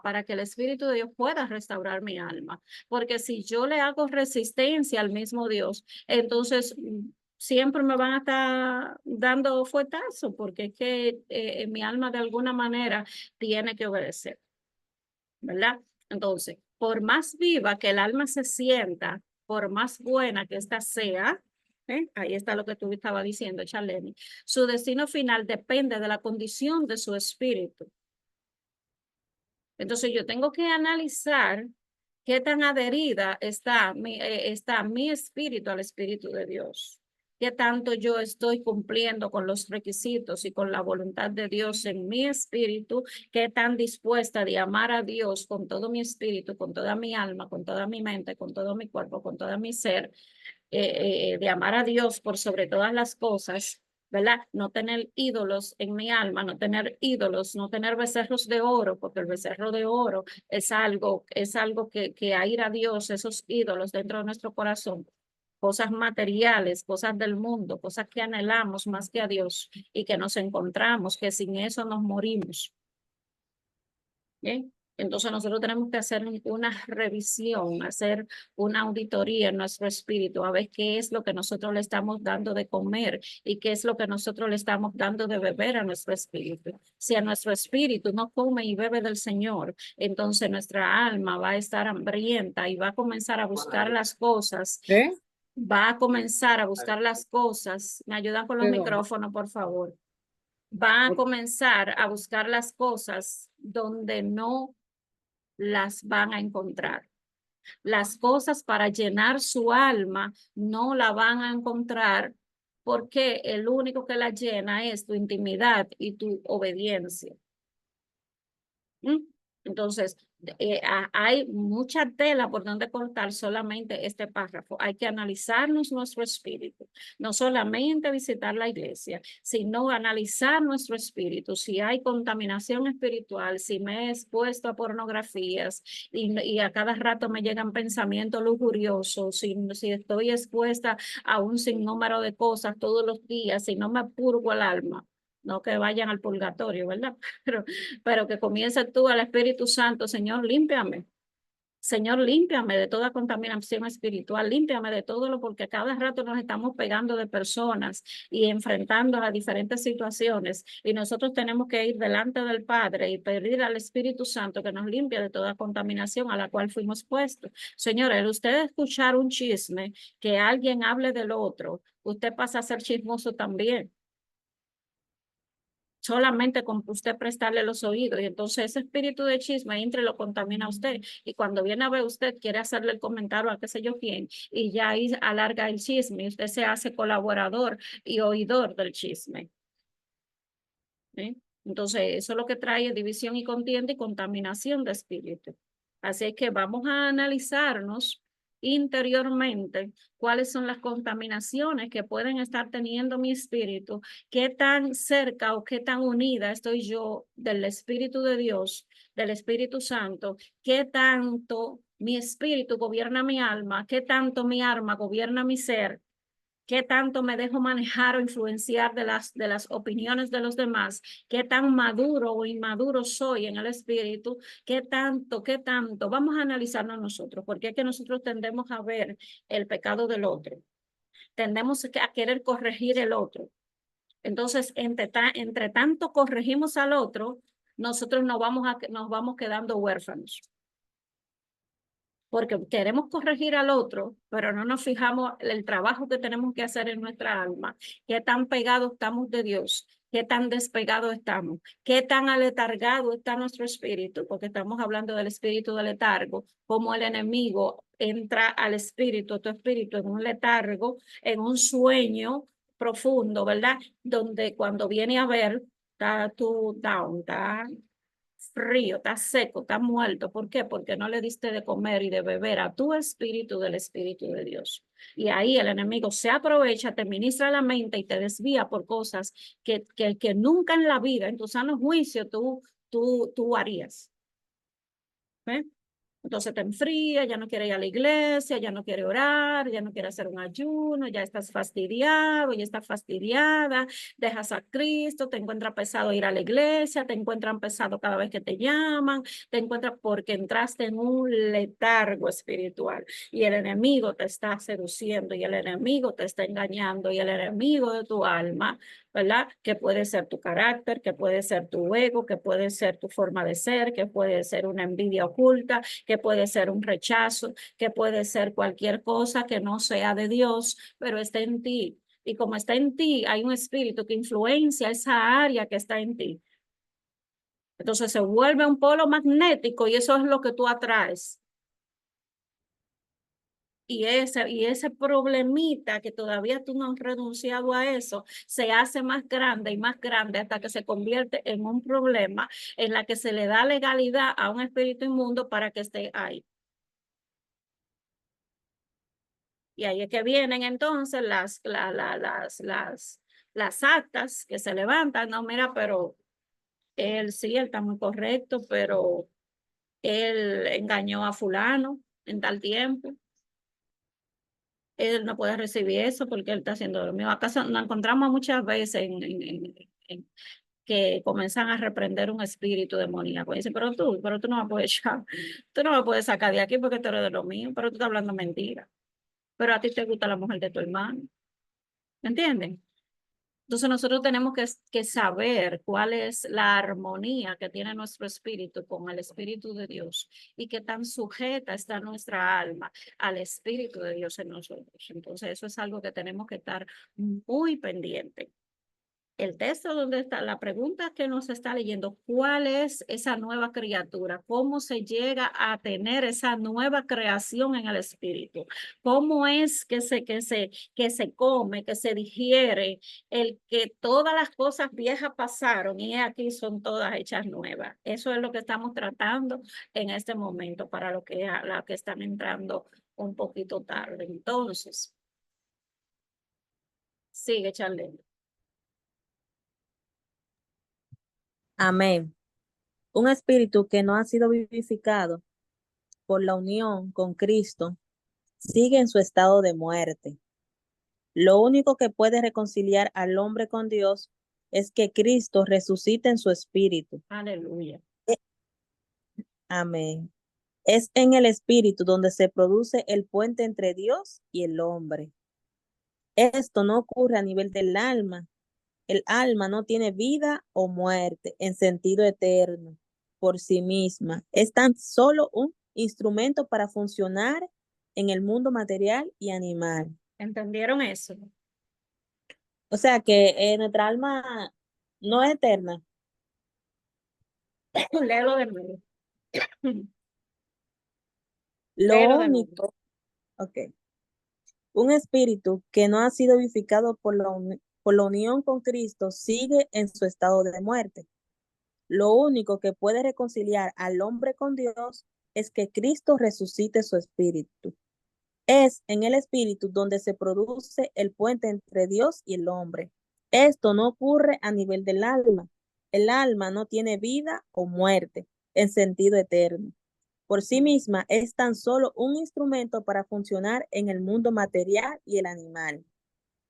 para que el Espíritu de Dios pueda restaurar mi alma. Porque si yo le hago resistencia al mismo Dios, entonces siempre me van a estar dando fuetazo, porque es que mi alma de alguna manera tiene que obedecer, ¿verdad? Entonces, por más viva que el alma se sienta, por más buena que ésta sea, ahí está lo que tú estabas diciendo, Charlene, su destino final depende de la condición de su espíritu. Entonces yo tengo que analizar qué tan adherida está mi espíritu al Espíritu de Dios. Qué tanto yo estoy cumpliendo con los requisitos y con la voluntad de Dios en mi espíritu. Qué tan dispuesta de amar a Dios con todo mi espíritu, con toda mi alma, con toda mi mente, con todo mi cuerpo, con todo mi ser. De amar a Dios por sobre todas las cosas, ¿verdad? No tener ídolos en mi alma, no tener ídolos, no tener becerros de oro, porque el becerro de oro es algo que aira a Dios, esos ídolos dentro de nuestro corazón, cosas materiales, cosas del mundo, cosas que anhelamos más que a Dios y que nos encontramos, que sin eso nos morimos. ¿Bien? Entonces nosotros tenemos que hacer una revisión, hacer una auditoría en nuestro espíritu, a ver qué es lo que nosotros le estamos dando de comer y qué es lo que nosotros le estamos dando de beber a nuestro espíritu. Si a nuestro espíritu no come y bebe del Señor, entonces nuestra alma va a estar hambrienta y va a comenzar a buscar las cosas. Va a comenzar a buscar las cosas. ¿Me ayudan con los micrófonos, por favor? Va a comenzar a buscar las cosas donde no las van a encontrar. Las cosas para llenar su alma no la van a encontrar, porque el único que la llena es tu intimidad y tu obediencia. Entonces, hay mucha tela por donde cortar solamente este párrafo. Hay que analizarnos nuestro espíritu, no solamente visitar la iglesia, sino analizar nuestro espíritu. Si hay contaminación espiritual, si me he expuesto a pornografías y a cada rato me llegan pensamientos lujuriosos, si estoy expuesta a un sinnúmero de cosas todos los días, si no me purgo el alma. No que vayan al purgatorio, ¿verdad? Pero que comience tú al Espíritu Santo, Señor, límpiame. Señor, límpiame de toda contaminación espiritual, límpiame de todo lo, porque cada rato nos estamos pegando de personas y enfrentando a diferentes situaciones, y nosotros tenemos que ir delante del Padre y pedir al Espíritu Santo que nos limpie de toda contaminación a la cual fuimos puestos. Señores, usted escuchar un chisme, que alguien hable del otro, usted pasa a ser chismoso también. Solamente con usted prestarle los oídos, y entonces ese espíritu de chisme entra y lo contamina a usted, y cuando viene a ver usted quiere hacerle el comentario a qué sé yo quién, y ya ahí alarga el chisme y usted se hace colaborador y oidor del chisme. ¿Sí? Entonces eso es lo que trae división y contienda y contaminación de espíritu. Así es que vamos a analizarnos interiormente cuáles son las contaminaciones que pueden estar teniendo mi espíritu, qué tan cerca o qué tan unida estoy yo del Espíritu de Dios, del Espíritu Santo, qué tanto mi espíritu gobierna mi alma, qué tanto mi alma gobierna mi ser, qué tanto me dejo manejar o influenciar de las opiniones de los demás, qué tan maduro o inmaduro soy en el espíritu, qué tanto, vamos a analizarnos nosotros, porque es que nosotros tendemos a ver el pecado del otro, tendemos a querer corregir el otro. Entonces, entre tanto corregimos al otro, nosotros nos vamos quedando huérfanos. Porque queremos corregir al otro, pero no nos fijamos el trabajo que tenemos que hacer en nuestra alma, qué tan pegados estamos de Dios, qué tan despegados estamos, qué tan aletargado está nuestro espíritu, porque estamos hablando del espíritu de letargo, cómo el enemigo entra al espíritu, tu espíritu en un letargo, en un sueño profundo, ¿verdad? Donde cuando viene a ver, está tú down, está frío, está seco, está muerto. ¿Por qué? Porque no le diste de comer y de beber a tu espíritu del Espíritu de Dios. Y ahí el enemigo se aprovecha, te ministra la mente y te desvía por cosas que nunca en la vida, en tu sano juicio, tú harías. ¿Ves? Entonces te enfría, ya no quiere ir a la iglesia, ya no quiere orar, ya no quiere hacer un ayuno, ya estás fastidiado, ya estás fastidiada, dejas a Cristo, te encuentra pesado ir a la iglesia, te encuentran pesado cada vez que te llaman, te encuentras porque entraste en un letargo espiritual y el enemigo te está seduciendo y el enemigo te está engañando y el enemigo de tu alma, ¿verdad? Que puede ser tu carácter, que puede ser tu ego, que puede ser tu forma de ser, que puede ser una envidia oculta, que puede ser un rechazo, que puede ser cualquier cosa que no sea de Dios, pero está en ti. Y como está en ti, hay un espíritu que influencia esa área que está en ti. Entonces se vuelve un polo magnético y eso es lo que tú atraes. Y ese problemita que todavía tú no has renunciado a eso, se hace más grande y más grande hasta que se convierte en un problema en la que se le da legalidad a un espíritu inmundo para que esté ahí. Y ahí es que vienen entonces las actas que se levantan. No, mira, pero él sí, él está muy correcto, pero él engañó a fulano en tal tiempo. Él no puede recibir eso porque él está haciendo lo mismo. Acaso nos encontramos muchas veces en que comienzan a reprender un espíritu demoníaco. Y dicen, pero tú no me puedes echar, tú no me puedes sacar de aquí porque tú eres de lo mío, pero tú estás hablando mentira. Pero a ti te gusta la mujer de tu hermano. ¿Me entienden? Entonces nosotros tenemos que saber cuál es la armonía que tiene nuestro espíritu con el Espíritu de Dios y qué tan sujeta está nuestra alma al Espíritu de Dios en nosotros. Entonces eso es algo que tenemos que estar muy pendiente. El texto donde está la pregunta que nos está leyendo, ¿cuál es esa nueva criatura? ¿Cómo se llega a tener esa nueva creación en el espíritu? ¿Cómo es que se come, que se digiere, el que todas las cosas viejas pasaron y aquí son todas hechas nuevas? Eso es lo que estamos tratando en este momento para la que están entrando un poquito tarde. Entonces, sigue, Charlene. Amén. Un espíritu que no ha sido vivificado por la unión con Cristo sigue en su estado de muerte. Lo único que puede reconciliar al hombre con Dios es que Cristo resucite en su espíritu. Aleluya. Amén. Es en el espíritu donde se produce el puente entre Dios y el hombre. Esto no ocurre a nivel del alma. El alma no tiene vida o muerte en sentido eterno por sí misma. Es tan solo un instrumento para funcionar en el mundo material y animal. ¿Entendieron eso? O sea que nuestra alma no es eterna. Léelo de nuevo. Lo Léelo de nuevo. único, ok. Un espíritu que no ha sido vivificado por la unión con Cristo sigue en su estado de muerte. Lo único que puede reconciliar al hombre con Dios es que Cristo resucite su espíritu. Es en el espíritu donde se produce el puente entre Dios y el hombre. Esto no ocurre a nivel del alma. El alma no tiene vida o muerte en sentido eterno. Por sí misma es tan solo un instrumento para funcionar en el mundo material y el animal.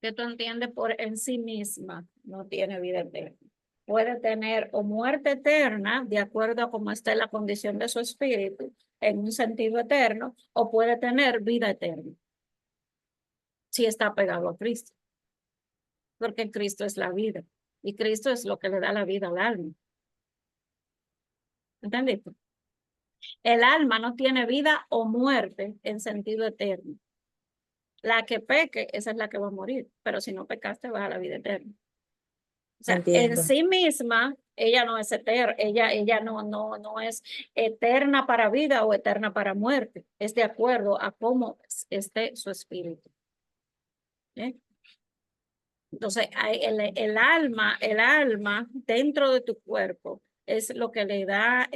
¿Qué tú entiendes por en sí misma? No tiene vida eterna. Puede tener o muerte eterna, de acuerdo a cómo esté la condición de su espíritu, en un sentido eterno, o puede tener vida eterna, si está pegado a Cristo, porque Cristo es la vida, y Cristo es lo que le da la vida al alma. ¿Entendiste? El alma no tiene vida o muerte en sentido eterno. La que peque, esa es la que va a morir, pero si no pecaste, vas a la vida eterna. O sea, en Entiendo. sí misma, ella no es eterna, ella no es eterna para vida o eterna para muerte. Es de acuerdo a cómo esté su espíritu. ¿Eh? Entonces, el alma dentro de tu cuerpo es lo que le da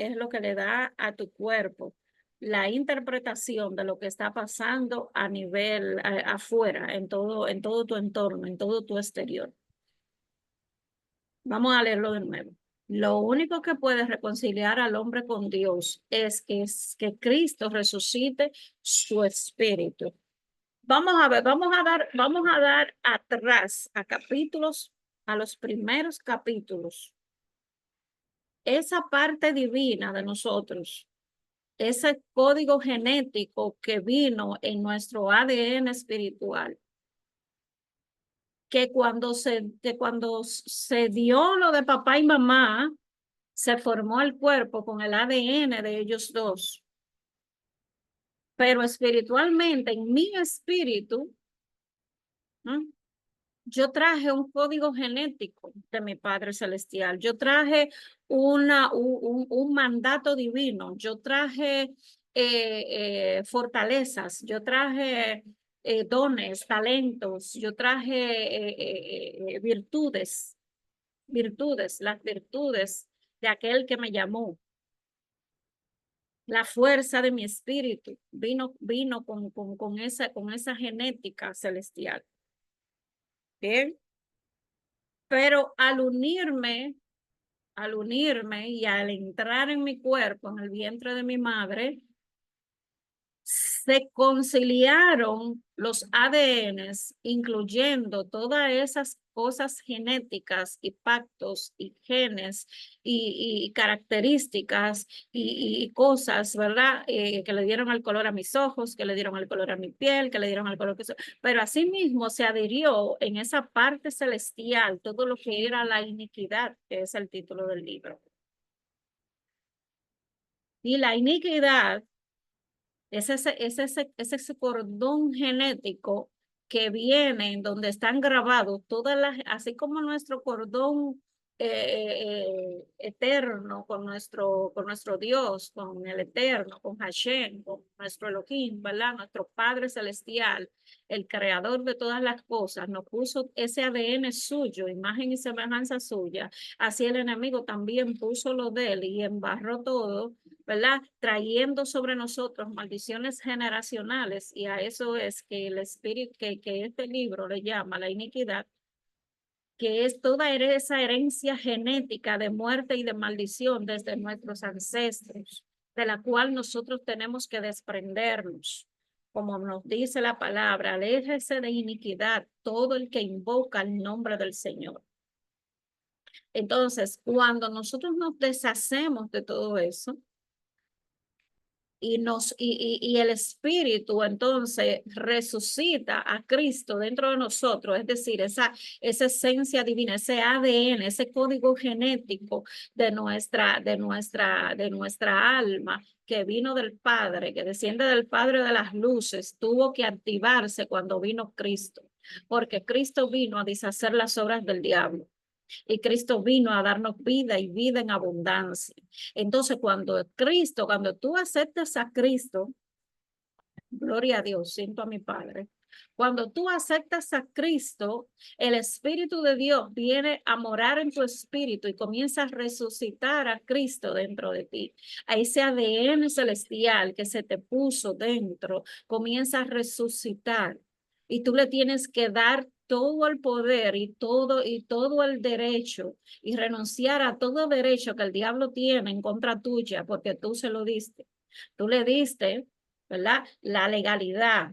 a tu cuerpo la interpretación de lo que está pasando a nivel afuera, en todo tu entorno, en todo tu exterior. Vamos a leerlo de nuevo. Lo único que puede reconciliar al hombre con Dios es que Cristo resucite su espíritu. Vamos a ver, vamos a dar atrás a capítulos, a los primeros capítulos. Esa parte divina de nosotros, ese código genético que vino en nuestro ADN espiritual, que cuando se dio lo de papá y mamá, se formó el cuerpo con el ADN de ellos dos. Pero espiritualmente, en mi espíritu, ¿no?, yo traje un código genético de mi Padre Celestial. Yo traje un mandato divino. Yo traje fortalezas. Yo traje dones, talentos. Yo traje las virtudes de aquel que me llamó. La fuerza de mi espíritu vino con esa genética celestial. Bien. Pero al unirme y al entrar en mi cuerpo, en el vientre de mi madre, se conciliaron los ADNs, incluyendo todas esas cosas genéticas y pactos y genes y características y cosas, ¿verdad? Que le dieron el color a mis ojos, que le dieron el color a mi piel, que le dieron el color que... Pero asimismo se adhirió en esa parte celestial todo lo que era la iniquidad, que es el título del libro. Y la iniquidad es ese cordón genético que viene en donde están grabados todas las, así como nuestro cordón eterno con nuestro Dios, con el eterno, con Hashem, con nuestro Elohim, ¿verdad? Nuestro Padre Celestial, el creador de todas las cosas, nos puso ese ADN suyo, imagen y semejanza suya. Así el enemigo también puso lo de él y embarró todo, ¿verdad? Trayendo sobre nosotros maldiciones generacionales, y a eso es que el espíritu, que este libro le llama la iniquidad, que es toda esa herencia genética de muerte y de maldición desde nuestros ancestros, de la cual nosotros tenemos que desprendernos. Como nos dice la palabra, aléjese de iniquidad todo el que invoca el nombre del Señor. Entonces, cuando nosotros nos deshacemos de todo eso, y el espíritu entonces resucita a Cristo dentro de nosotros, es decir, esa esencia divina, ese ADN, ese código genético de nuestra alma que vino del Padre, que desciende del Padre de las luces, tuvo que activarse cuando vino Cristo, porque Cristo vino a deshacer las obras del diablo. Y Cristo vino a darnos vida y vida en abundancia. Entonces, cuando tú aceptas a Cristo, gloria a Dios, siento a mi Padre. Cuando tú aceptas a Cristo, el Espíritu de Dios viene a morar en tu espíritu y comienza a resucitar a Cristo dentro de ti. A ese ADN celestial que se te puso dentro, comienza a resucitar. Y tú le tienes que dar todo el poder y todo el derecho y renunciar a todo derecho que el diablo tiene en contra tuya porque tú se lo diste. Tú le diste, ¿verdad? La legalidad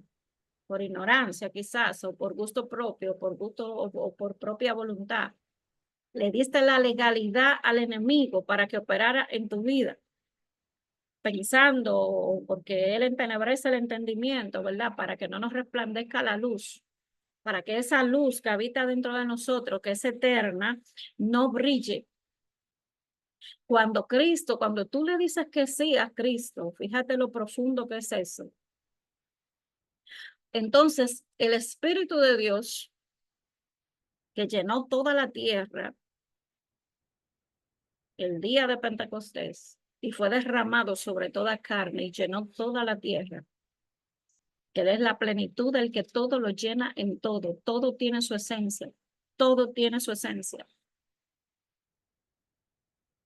por ignorancia quizás o por gusto propio, por gusto o por propia voluntad. Le diste la legalidad al enemigo para que operara en tu vida, pensando, porque él entenebrece el entendimiento, ¿verdad? Para que no nos resplandezca la luz, para que esa luz que habita dentro de nosotros, que es eterna, no brille. Cuando tú le dices que sí a Cristo, fíjate lo profundo que es eso. Entonces, el Espíritu de Dios, que llenó toda la tierra el día de Pentecostés y fue derramado sobre toda carne y llenó toda la tierra, que es la plenitud del que todo lo llena en todo, todo tiene su esencia, todo tiene su esencia.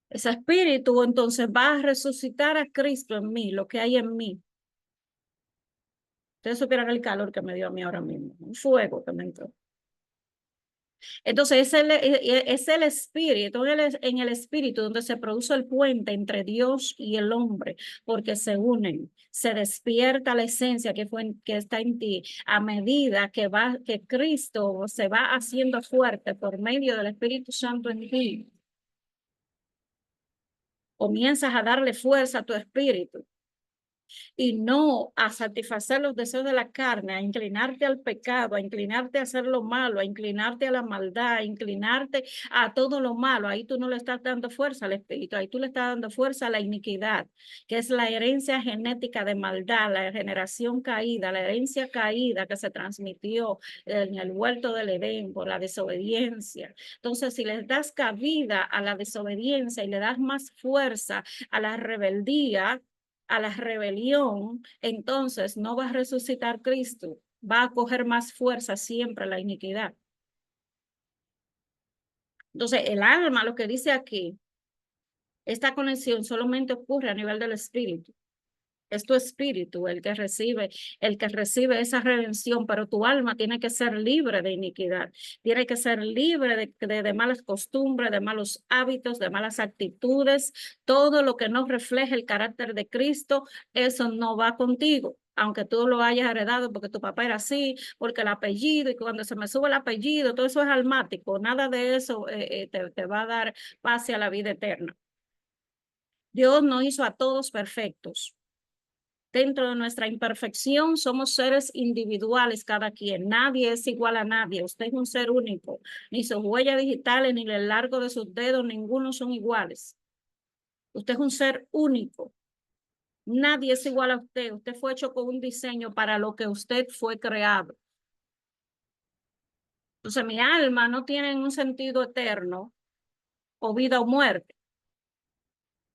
Ese espíritu entonces va a resucitar a Cristo en mí, lo que hay en mí. Ustedes supieran el calor que me dio a mí ahora mismo, un fuego que me entró. Entonces es el espíritu, en el espíritu donde se produce el puente entre Dios y el hombre, porque se unen, se despierta la esencia que está en ti a medida que Cristo se va haciendo fuerte por medio del Espíritu Santo en ti. Comienzas a darle fuerza a tu espíritu y no a satisfacer los deseos de la carne, a inclinarte al pecado, a inclinarte a hacer lo malo, a inclinarte a la maldad, a inclinarte a todo lo malo. Ahí tú no le estás dando fuerza al espíritu, ahí tú le estás dando fuerza a la iniquidad, que es la herencia genética de maldad, la generación caída, la herencia caída que se transmitió en el huerto del Edén por la desobediencia. Entonces, si les das cabida a la desobediencia y le das más fuerza a la rebeldía, a la rebelión, entonces no va a resucitar Cristo, va a coger más fuerza siempre la iniquidad. Entonces, el alma, lo que dice aquí, esta conexión solamente ocurre a nivel del espíritu. Es tu espíritu el que recibe esa redención, pero tu alma tiene que ser libre de iniquidad, tiene que ser libre de malas costumbres, de malos hábitos, de malas actitudes. Todo lo que no refleje el carácter de Cristo, eso no va contigo, aunque tú lo hayas heredado porque tu papá era así, porque el apellido, y cuando se me sube el apellido, todo eso es almático, nada de eso te va a dar paz a la vida eterna. Dios no hizo a todos perfectos. Dentro de nuestra imperfección somos seres individuales cada quien. Nadie es igual a nadie. Usted es un ser único. Ni sus huellas digitales, ni el largo de sus dedos, ninguno son iguales. Usted es un ser único. Nadie es igual a usted. Usted fue hecho con un diseño para lo que usted fue creado. Entonces mi alma no tiene un sentido eterno o vida o muerte.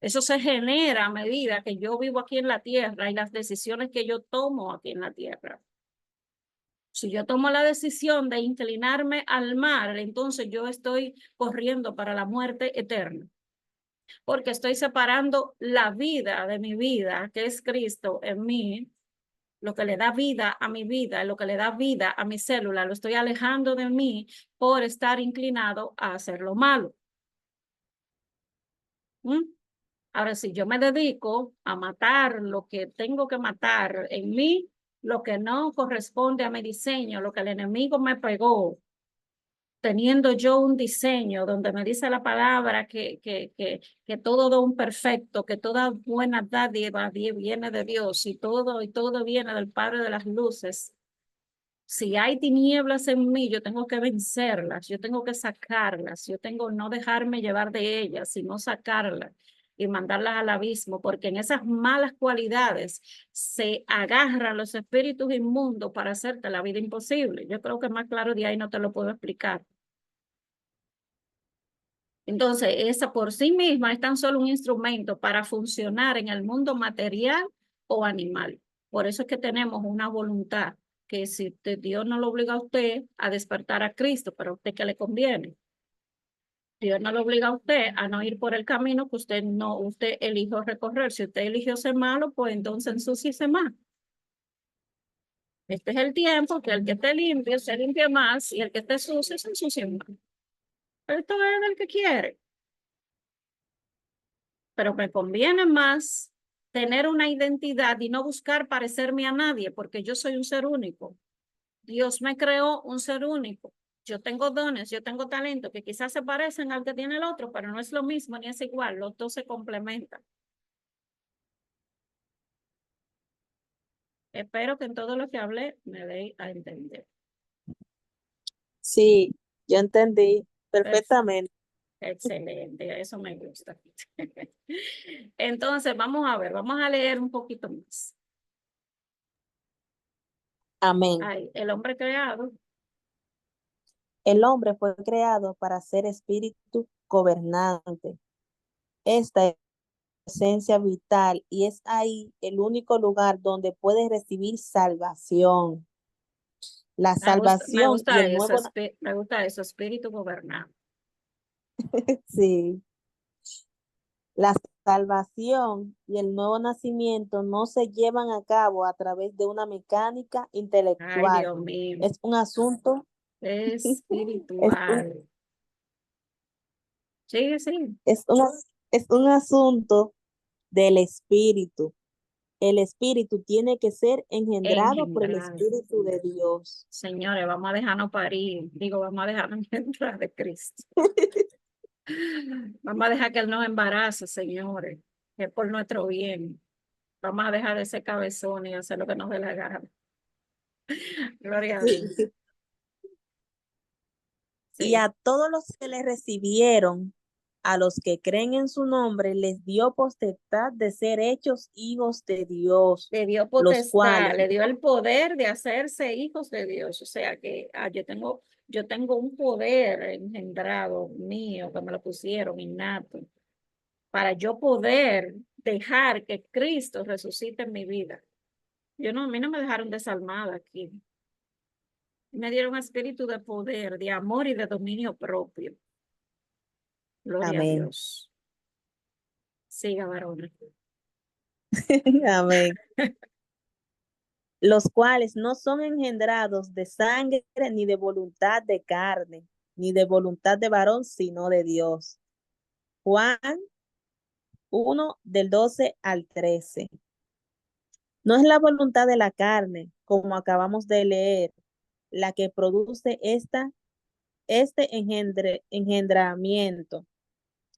Eso se genera a medida que yo vivo aquí en la tierra y las decisiones que yo tomo aquí en la tierra. Si yo tomo la decisión de inclinarme al mal, entonces yo estoy corriendo para la muerte eterna. Porque estoy separando la vida de mi vida, que es Cristo en mí, lo que le da vida a mi vida, lo que le da vida a mi célula, lo estoy alejando de mí por estar inclinado a hacer lo malo. Ahora, si yo me dedico a matar lo que tengo que matar en mí, lo que no corresponde a mi diseño, lo que el enemigo me pegó, teniendo yo un diseño donde me dice la palabra que todo don perfecto, que toda buena dádiva viene de Dios y todo viene del Padre de las luces. Si hay tinieblas en mí, yo tengo que vencerlas, yo tengo que sacarlas, yo tengo no dejarme llevar de ellas, sino sacarlas y mandarlas al abismo, porque en esas malas cualidades se agarran los espíritus inmundos para hacerte la vida imposible. Yo creo que más claro de ahí no te lo puedo explicar. Entonces, esa por sí misma es tan solo un instrumento para funcionar en el mundo material o animal. Por eso es que tenemos una voluntad que si Dios no lo obliga a usted a despertar a Cristo, pero a usted que le conviene. Dios no lo obliga a usted a no ir por el camino que usted eligió recorrer. Si usted eligió ser malo, pues entonces ensúciese más. Este es el tiempo que el que esté limpio se limpie más y el que esté sucio se ensucie más. Esto es del que quiere. Pero me conviene más tener una identidad y no buscar parecerme a nadie, porque yo soy un ser único. Dios me creó un ser único. Yo tengo dones, yo tengo talento que quizás se parecen al que tiene el otro, pero no es lo mismo ni es igual. Los dos se complementan. Espero que en todo lo que hablé me dé a entender. Sí, yo entendí perfectamente. Excelente, eso me gusta. Entonces, vamos a ver, vamos a leer un poquito más. Amén. Ay, el hombre creado. El hombre fue creado para ser espíritu gobernante. Esta es la esencia vital y es ahí el único lugar donde puede recibir salvación. La Me salvación y gusta el eso, nuevo, me gusta eso, espíritu gobernado. sí, la salvación y el nuevo nacimiento no se llevan a cabo a través de una mecánica Ay, intelectual. Dios mío, Es un asunto, es un, espiritual. Sí, sí, es un, es un asunto del espíritu. El espíritu tiene que ser engendrado por el engendrado. Espíritu de Dios. Señores, vamos a dejarnos parir. Digo, vamos a dejarnos entrar de Cristo. Vamos a dejar que Él nos embarace, señores, que es por nuestro bien. Vamos a dejar de ser cabezón y hacer lo que nos dé la gana. Gloria a Dios. Sí. Y Sí, a todos los que le recibieron, a los que creen en su nombre, les dio potestad de ser hechos hijos de Dios, le dio los potestad, cuales, le dio el poder de hacerse hijos de Dios. O sea que yo tengo un poder engendrado mío que me lo pusieron innato para yo poder dejar que Cristo resucite en mi vida. A mí no me dejaron desalmada aquí. Me dieron espíritu de poder, de amor y de dominio propio. Gloria a amén, Dios. Siga, varón. amén, los cuales no son engendrados de sangre, ni de voluntad de carne, ni de voluntad de varón, sino de Dios. Juan 1, del 12 al 13. No es la voluntad de la carne, como acabamos de leer, la que produce este engendramiento,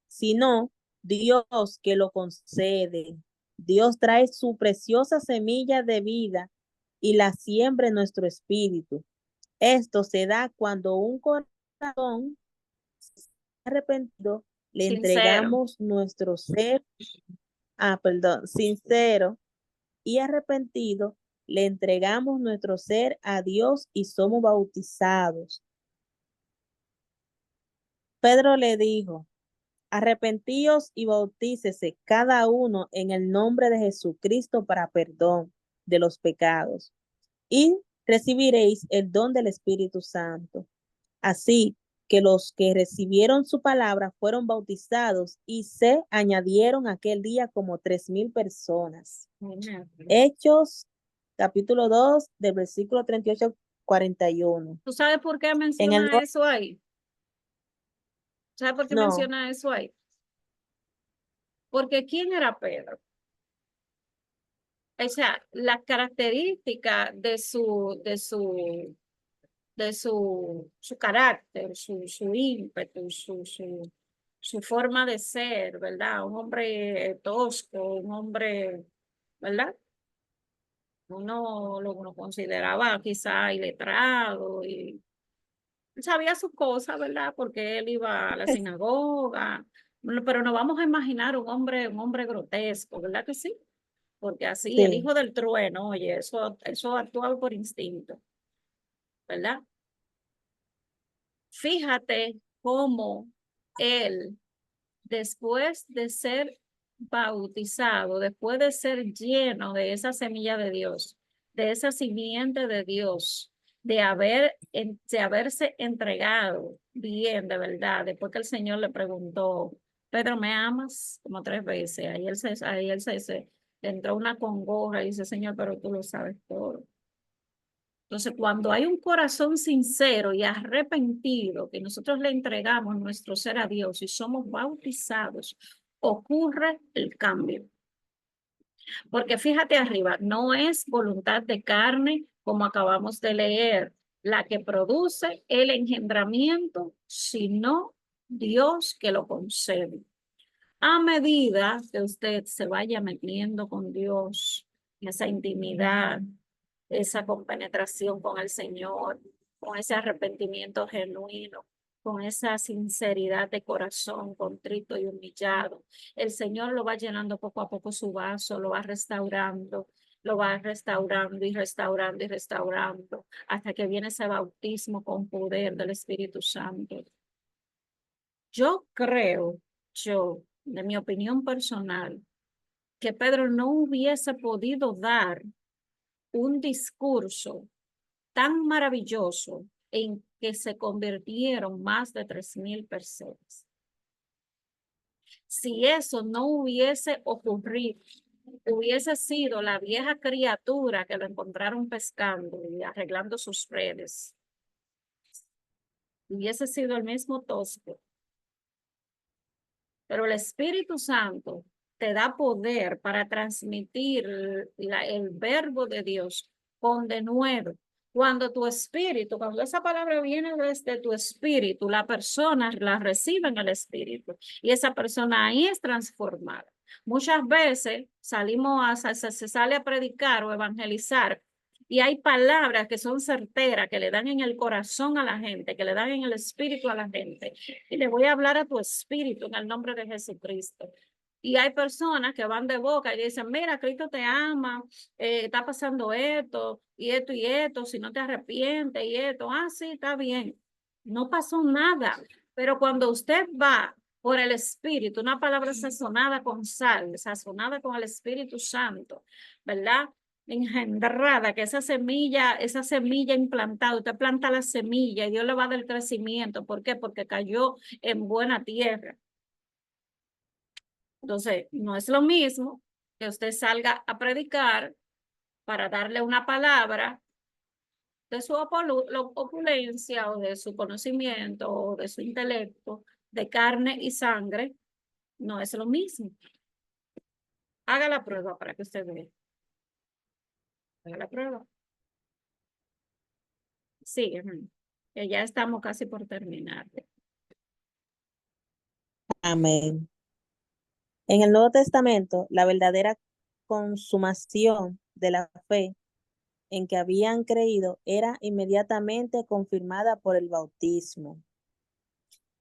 sino Dios que lo concede. Dios trae su preciosa semilla de vida y la siembra en nuestro espíritu. Esto se da cuando un corazón arrepentido le Sincero. entregamos nuestro ser, sincero y arrepentido, le entregamos nuestro ser a Dios y somos bautizados. Pedro le dijo, arrepentíos y bautícese cada uno en el nombre de Jesucristo para perdón de los pecados y recibiréis el don del Espíritu Santo. Así que los que recibieron su palabra fueron bautizados y se añadieron aquel día como 3,000 personas. Hechos, capítulo 2, del versículo 38 al 41. ¿Tú sabes por qué En el menciona eso ahí? ¿Sabes por qué no, menciona eso ahí? Porque ¿quién era Pedro? O sea, la característica su carácter, su ímpetu, su forma de ser, ¿verdad? Un hombre tosco, un hombre, ¿verdad? Uno consideraba quizá iletrado y sabía sus cosas, ¿verdad? Porque él iba a la sinagoga, pero no vamos a imaginar un hombre grotesco, ¿verdad que sí? Porque así el sí, hijo del trueno, oye, eso actuaba por instinto, ¿verdad? Fíjate cómo él, después de ser bautizado, después de ser lleno de esa semilla de Dios, de esa simiente de Dios, de haberse entregado bien, de verdad, después que el Señor le preguntó, Pedro, ¿me amas? Como 3 veces. Ahí él se le entró una congoja y dice, Señor, pero tú lo sabes todo. Entonces, cuando hay un corazón sincero y arrepentido, que nosotros le entregamos nuestro ser a Dios y somos bautizados, ocurre el cambio. Porque fíjate arriba, no es voluntad de carne, como acabamos de leer, la que produce el engendramiento, sino Dios que lo concede. A medida que usted se vaya metiendo con Dios, en esa intimidad, esa compenetración con el Señor, con ese arrepentimiento genuino, con esa sinceridad de corazón contrito y humillado, el Señor lo va llenando poco a poco su vaso, lo va restaurando y restaurando y restaurando, hasta que viene ese bautismo con poder del Espíritu Santo. Yo creo, de mi opinión personal, que Pedro no hubiese podido dar un discurso tan maravilloso en que se convirtieron más de 3,000 personas. Si eso no hubiese ocurrido, hubiese sido la vieja criatura que lo encontraron pescando y arreglando sus redes, hubiese sido el mismo tosco. Pero el Espíritu Santo te da poder para transmitir el verbo de Dios con denuedo. Cuando esa palabra viene desde tu espíritu, la persona la recibe en el espíritu y esa persona ahí es transformada. Muchas veces se sale a predicar o evangelizar y hay palabras que son certeras, que le dan en el corazón a la gente, que le dan en el espíritu a la gente. Y le voy a hablar a tu espíritu en el nombre de Jesucristo. Y hay personas que van de boca y dicen, mira, Cristo te ama, está pasando esto, y esto, si no te arrepientes, y esto. Ah, sí, está bien. No pasó nada. Pero cuando usted va por el Espíritu, una palabra sazonada con sal, sazonada con el Espíritu Santo, ¿verdad? Engendrada, que esa semilla implantada, usted planta la semilla y Dios le va a dar el crecimiento. ¿Por qué? Porque cayó en buena tierra. Entonces, no es lo mismo que usted salga a predicar para darle una palabra de su opulencia o de su conocimiento o de su intelecto, de carne y sangre. No es lo mismo. Haga la prueba para que usted vea. Haga la prueba. Sí, que ya estamos casi por terminar. Amén. En el Nuevo Testamento, la verdadera consumación de la fe en que habían creído era inmediatamente confirmada por el bautismo.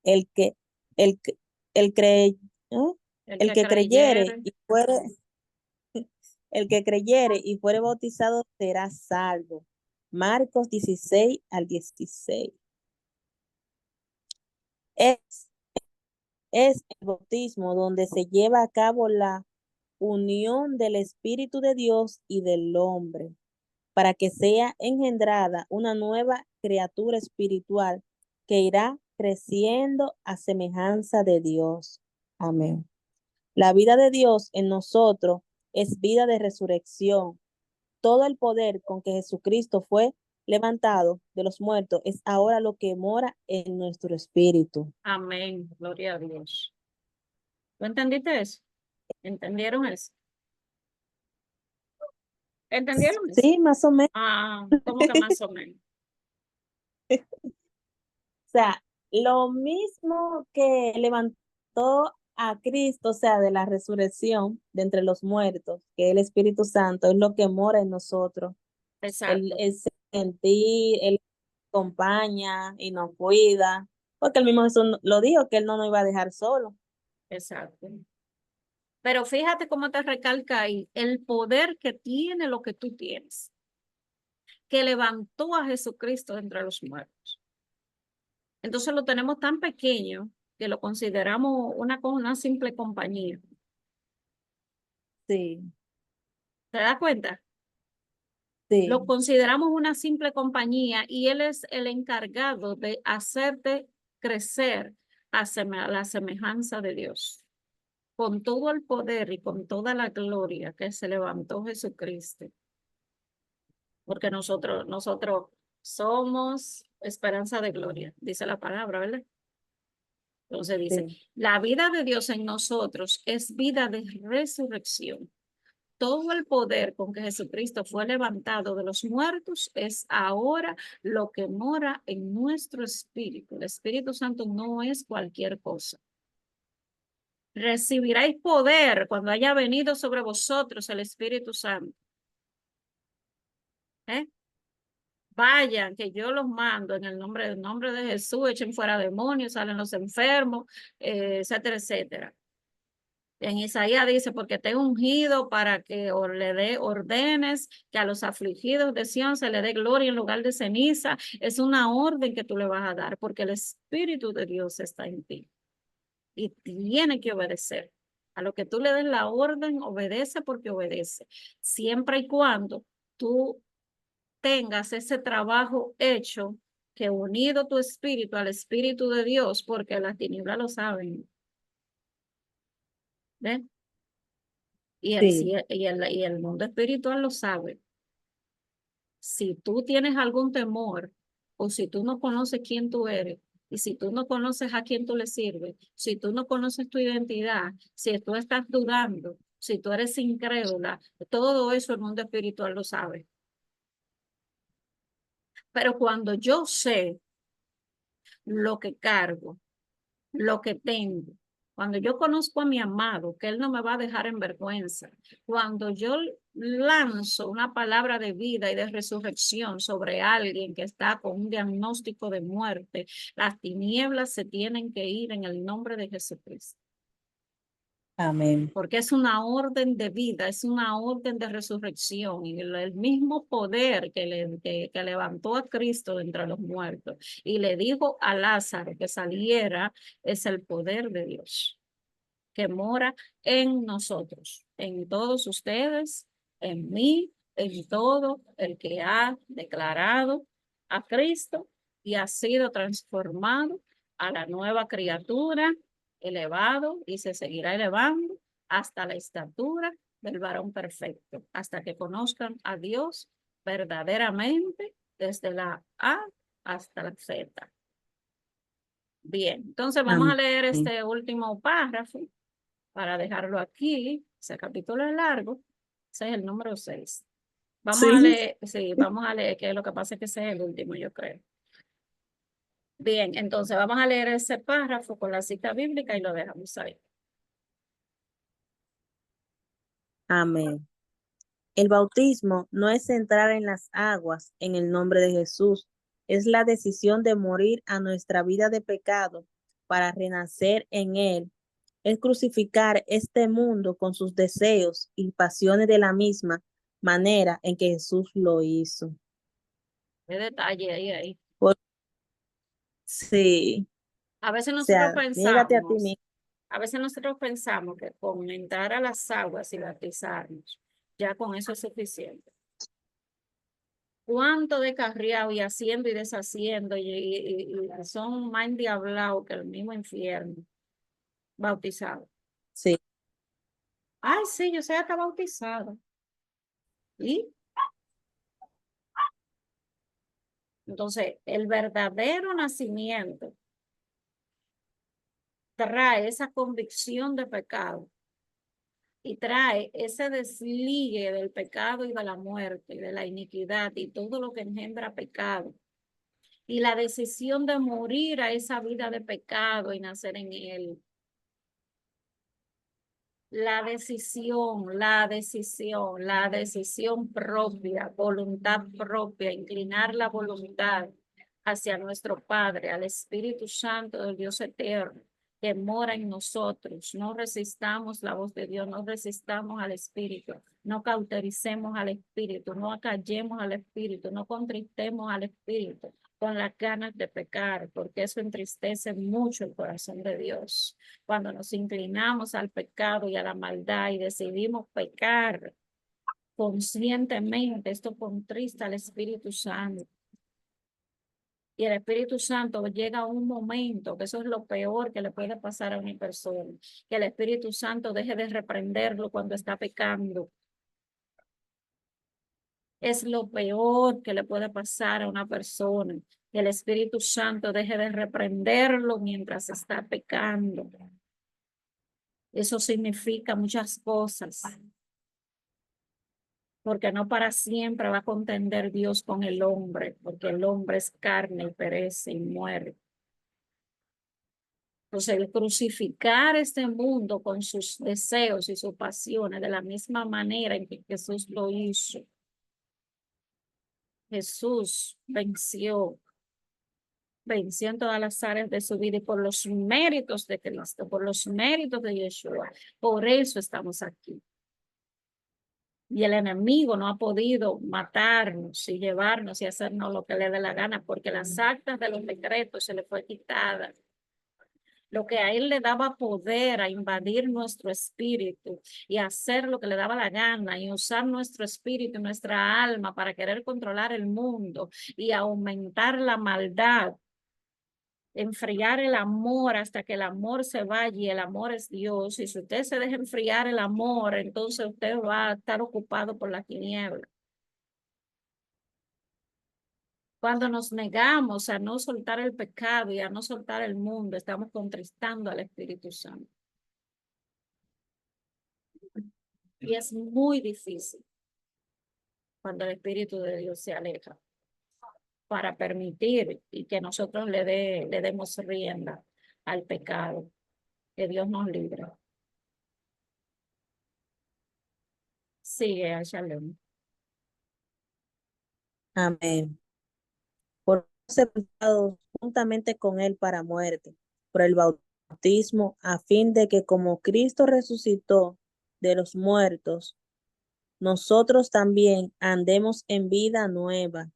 El que, el, que- el, cre- ¿eh? El que creyere el que creyere y fuere bautizado será salvo. Marcos 16 al 16. Es el bautismo donde se lleva a cabo la unión del Espíritu de Dios y del hombre, para que sea engendrada una nueva criatura espiritual que irá creciendo a semejanza de Dios. Amén. La vida de Dios en nosotros es vida de resurrección. Todo el poder con que Jesucristo fue levantado de los muertos es ahora lo que mora en nuestro espíritu. Amén. Gloria a Dios. ¿Tú entendiste eso? ¿Entendieron eso? ¿Entendieron eso? Sí, más o menos. Ah, ¿cómo que más o menos? O sea, lo mismo que levantó a Cristo, o sea, de la resurrección de entre los muertos, que el Espíritu Santo es lo que mora en nosotros. Exacto, Él sentir, Él acompaña y nos cuida, porque el mismo Jesús lo dijo, que Él no nos iba a dejar solo. exacto. Pero fíjate cómo te recalca ahí el poder que tiene lo que tú tienes, que levantó a Jesucristo entre los muertos. Entonces lo tenemos tan pequeño que lo consideramos una simple compañía. Sí, ¿Te das cuenta? Sí, Lo consideramos una simple compañía y Él es el encargado de hacerte crecer a la semejanza de Dios. Con todo el poder y con toda la gloria que se levantó Jesucristo. Porque nosotros somos esperanza de gloria, dice la palabra, ¿verdad? Entonces dice, sí, la vida de Dios en nosotros es vida de resurrección. Todo el poder con que Jesucristo fue levantado de los muertos es ahora lo que mora en nuestro espíritu. El Espíritu Santo no es cualquier cosa. Recibiréis poder cuando haya venido sobre vosotros el Espíritu Santo. ¿Eh? Vayan, que yo los mando en el nombre de Jesús, echen fuera demonios, salen los enfermos, etcétera, etcétera. En Isaías dice, porque te he ungido para que le dé órdenes, que a los afligidos de Sión se le dé gloria en lugar de ceniza. Es una orden que tú le vas a dar, porque el Espíritu de Dios está en ti. Y tiene que obedecer. A lo que tú le des la orden, obedece porque obedece. Siempre y cuando tú tengas ese trabajo hecho, que unido tu espíritu al Espíritu de Dios, porque las tinieblas lo saben. ¿Ven? Y sí. el mundo espiritual lo sabe. Si tú tienes algún temor o si tú no conoces quién tú eres y si tú no conoces a quién tú le sirves, si tú no conoces tu identidad, si tú estás dudando, si tú eres incrédula, todo eso el mundo espiritual lo sabe. Pero cuando yo sé lo que cargo, lo que tengo, cuando yo conozco a mi amado, que Él no me va a dejar en vergüenza, cuando yo lanzo una palabra de vida y de resurrección sobre alguien que está con un diagnóstico de muerte, las tinieblas se tienen que ir en el nombre de Jesucristo. Amén. Porque es una orden de vida, es una orden de resurrección y el mismo poder que levantó a Cristo de entre los muertos y le dijo a Lázaro que saliera es el poder de Dios que mora en nosotros, en todos ustedes, en mí, en todo el que ha declarado a Cristo y ha sido transformado a la nueva criatura, elevado y se seguirá elevando hasta la estatura del varón perfecto, hasta que conozcan a Dios verdaderamente desde la A hasta la Z. Bien, entonces vamos a leer Amén. este último párrafo para dejarlo aquí. Ese capítulo es largo, ese es el número 6. Vamos a Sí, leer, sí, vamos a leer, que lo que pasa es que ese es el último, yo creo. Bien, entonces vamos a leer ese párrafo con la cita bíblica y lo dejamos ahí. amén. El bautismo no es entrar en las aguas en el nombre de Jesús, es la decisión de morir a nuestra vida de pecado para renacer en él. Es crucificar este mundo con sus deseos y pasiones de la misma manera en que Jesús lo hizo. Qué detalle ahí. Por- sí, A veces o nosotros sea, niégate a ti pensamos, mismo. a veces nosotros pensamos que con entrar a las aguas y bautizarnos, ya con eso es suficiente. Cuánto descarriado y haciendo y deshaciendo y son más endiablados que el mismo infierno, bautizados. Sí, Ay, sí, yo sé, está bautizado. ¿Y? Entonces, el verdadero nacimiento trae esa convicción de pecado y trae ese desligue del pecado y de la muerte y de la iniquidad y todo lo que engendra pecado. Y la decisión de morir a esa vida de pecado y nacer en él. La decisión propia, voluntad propia, inclinar la voluntad hacia nuestro Padre, al Espíritu Santo del Dios eterno que mora en nosotros. No resistamos la voz de Dios, no resistamos al Espíritu, no cautericemos al Espíritu, no acallemos al Espíritu, no contristemos al Espíritu con las ganas de pecar, porque eso entristece mucho el corazón de Dios. Cuando nos inclinamos al pecado y a la maldad y decidimos pecar, conscientemente, esto contrista al Espíritu Santo. Y el Espíritu Santo llega a un momento, que eso es lo peor que le puede pasar a una persona, que el Espíritu Santo deje de reprenderlo cuando está pecando. Es lo peor que le puede pasar a una persona, que el Espíritu Santo deje de reprenderlo mientras está pecando. Eso significa muchas cosas, porque no para siempre va a contender Dios con el hombre, porque el hombre es carne y perece y muere. Entonces, el crucificar este mundo con sus deseos y sus pasiones de la misma manera en que Jesús lo hizo. Jesús venció en todas las áreas de su vida y por los méritos de Cristo, por los méritos de Yeshua. Por eso estamos aquí. Y el enemigo no ha podido matarnos y llevarnos y hacernos lo que le dé la gana, porque las actas de los decretos se le fue quitada. Lo que a él le daba poder a invadir nuestro espíritu y hacer lo que le daba la gana y usar nuestro espíritu y nuestra alma para querer controlar el mundo y aumentar la maldad, enfriar el amor hasta que el amor se vaya, y el amor es Dios. Y si usted se deja enfriar el amor, entonces usted va a estar ocupado por la tiniebla. Cuando nos negamos a no soltar el pecado y a no soltar el mundo, estamos contristando al Espíritu Santo. Y es muy difícil cuando el Espíritu de Dios se aleja para permitir y que nosotros le demos rienda al pecado. Que Dios nos libre. Sigue, Shalom. Amén. Por sepultados juntamente con él para muerte, por el bautismo, a fin de que como Cristo resucitó de los muertos, nosotros también andemos en vida nueva.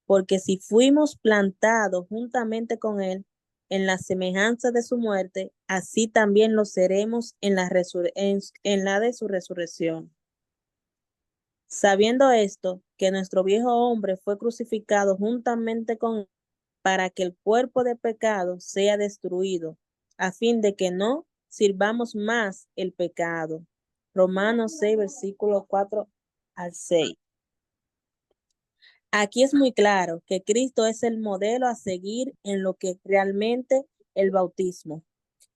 Porque si fuimos plantados juntamente con él en la semejanza de su muerte, así también lo seremos en la de su resurrección. Sabiendo esto, que nuestro viejo hombre fue crucificado juntamente con él para que el cuerpo de pecado sea destruido, a fin de que no sirvamos más el pecado. Romanos 6, versículos 4 al 6. Aquí es muy claro que Cristo es el modelo a seguir en lo que realmente el bautismo.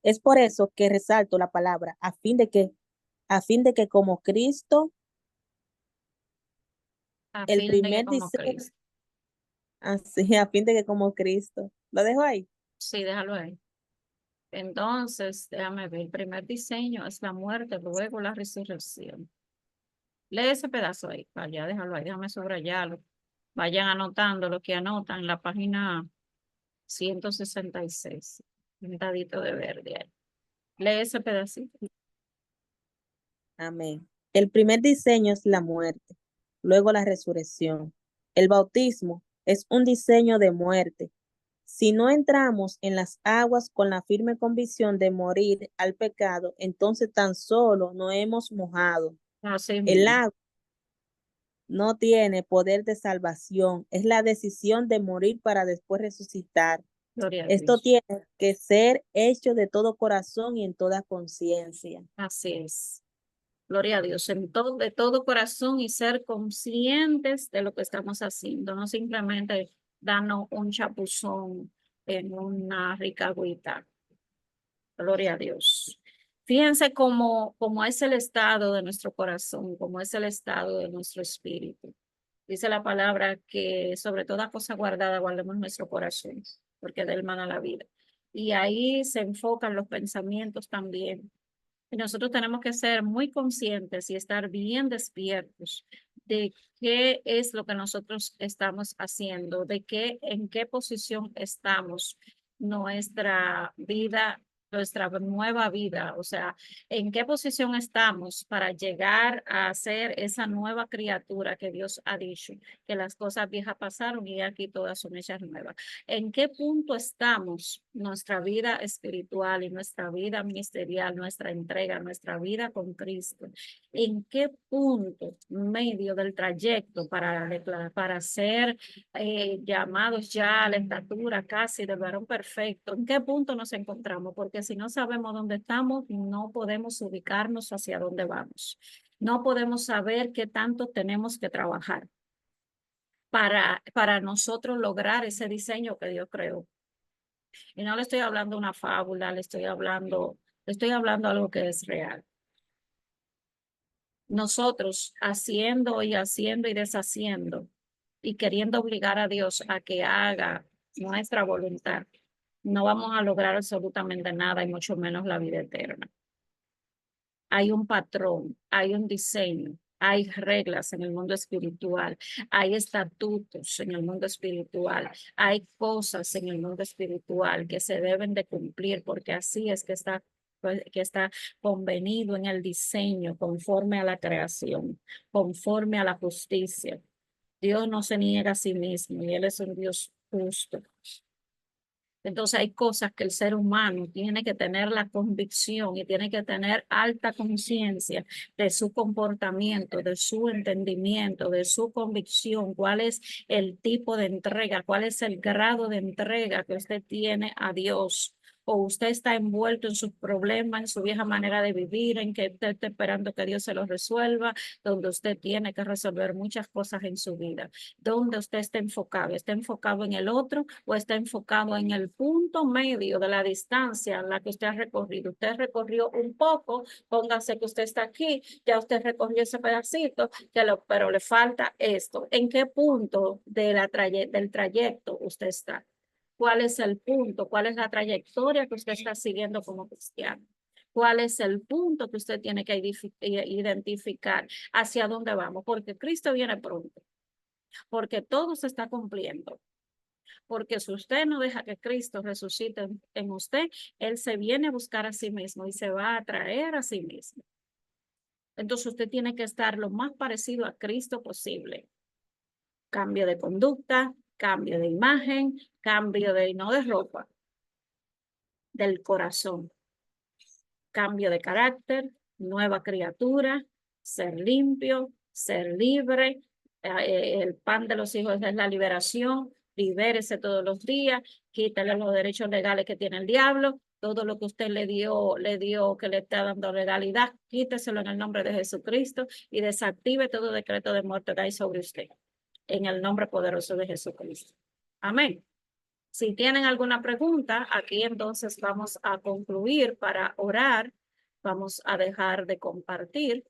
Es por eso que resalto la palabra, a fin de que como Cristo, A el fin de que primer como diseño, Cristo. así, a fin de que como Cristo. ¿Lo dejo ahí? Sí, déjalo ahí. Entonces, déjame ver, el primer diseño es la muerte, luego la resurrección. Lee ese pedazo ahí, vaya, déjalo ahí, déjame subrayarlo. Vayan anotando lo que anotan en la página 166, un dadito de verde ahí. Lee ese pedacito. Amén. El primer diseño es la muerte, luego la resurrección. El bautismo es un diseño de muerte. Si no entramos en las aguas con la firme convicción de morir al pecado, entonces tan solo no hemos mojado. Así El mismo. agua no tiene poder de salvación, es la decisión de morir para después resucitar. Gloria a Esto Dios. tiene que ser hecho de todo corazón y en toda conciencia. Así es. Gloria a Dios, de todo corazón y ser conscientes de lo que estamos haciendo, no simplemente darnos un chapuzón en una rica agüita. Gloria a Dios. Fíjense cómo es el estado de nuestro corazón, cómo es el estado de nuestro espíritu. Dice la palabra que sobre toda cosa guardada guardemos nuestro corazón, porque de él mana la vida. Y ahí se enfocan los pensamientos también. Y nosotros tenemos que ser muy conscientes y estar bien despiertos de qué es lo que nosotros estamos haciendo, en qué posición estamos nuestra vida nuestra nueva vida, o sea, en qué posición estamos para llegar a ser esa nueva criatura que Dios ha dicho, que las cosas viejas pasaron y aquí todas son hechas nuevas. ¿En qué punto estamos nuestra vida espiritual y nuestra vida ministerial, nuestra entrega, nuestra vida con Cristo? ¿En qué punto medio del trayecto para ser llamados ya a la estatura casi del varón perfecto? ¿En qué punto nos encontramos? Porque si no sabemos dónde estamos, no podemos ubicarnos hacia dónde vamos. No podemos saber qué tanto tenemos que trabajar para nosotros lograr ese diseño que Dios creó. Y no le estoy hablando una fábula, le estoy hablando algo que es real. Nosotros haciendo y deshaciendo y queriendo obligar a Dios a que haga nuestra voluntad, no vamos a lograr absolutamente nada y mucho menos la vida eterna. Hay un patrón, hay un diseño, hay reglas en el mundo espiritual, hay estatutos en el mundo espiritual, hay cosas en el mundo espiritual que se deben de cumplir porque así es que está convenido en el diseño, conforme a la creación, conforme a la justicia. Dios no se niega a sí mismo y Él es un Dios justo. Entonces hay cosas que el ser humano tiene que tener la convicción y tiene que tener alta conciencia de su comportamiento, de su entendimiento, de su convicción, cuál es el tipo de entrega, cuál es el grado de entrega que usted tiene a Dios. O usted está envuelto en sus problemas, en su vieja manera de vivir, en que usted está esperando que Dios se los resuelva, donde usted tiene que resolver muchas cosas en su vida. Donde usted está enfocado en el otro o está enfocado en el punto medio de la distancia en la que usted ha recorrido. Usted recorrió un poco, póngase que usted está aquí, ya usted recorrió ese pedacito, pero le falta esto. ¿En qué punto del trayecto usted está? ¿Cuál es el punto? ¿Cuál es la trayectoria que usted está siguiendo como cristiano? ¿Cuál es el punto que usted tiene que identificar hacia dónde vamos? Porque Cristo viene pronto, porque todo se está cumpliendo. Porque si usted no deja que Cristo resucite en usted, Él se viene a buscar a sí mismo y se va a traer a sí mismo. Entonces usted tiene que estar lo más parecido a Cristo posible. Cambio de conducta, cambio de imagen, cambio de, no de ropa, del corazón. Cambio de carácter, nueva criatura, ser limpio, ser libre. El pan de los hijos es la liberación. Libérese todos los días, quítale los derechos legales que tiene el diablo. Todo lo que usted le dio que le está dando legalidad, quíteselo en el nombre de Jesucristo y desactive todo decreto de muerte que hay sobre usted. En el nombre poderoso de Jesucristo. Amén. Si tienen alguna pregunta, aquí entonces vamos a concluir para orar. Vamos a dejar de compartir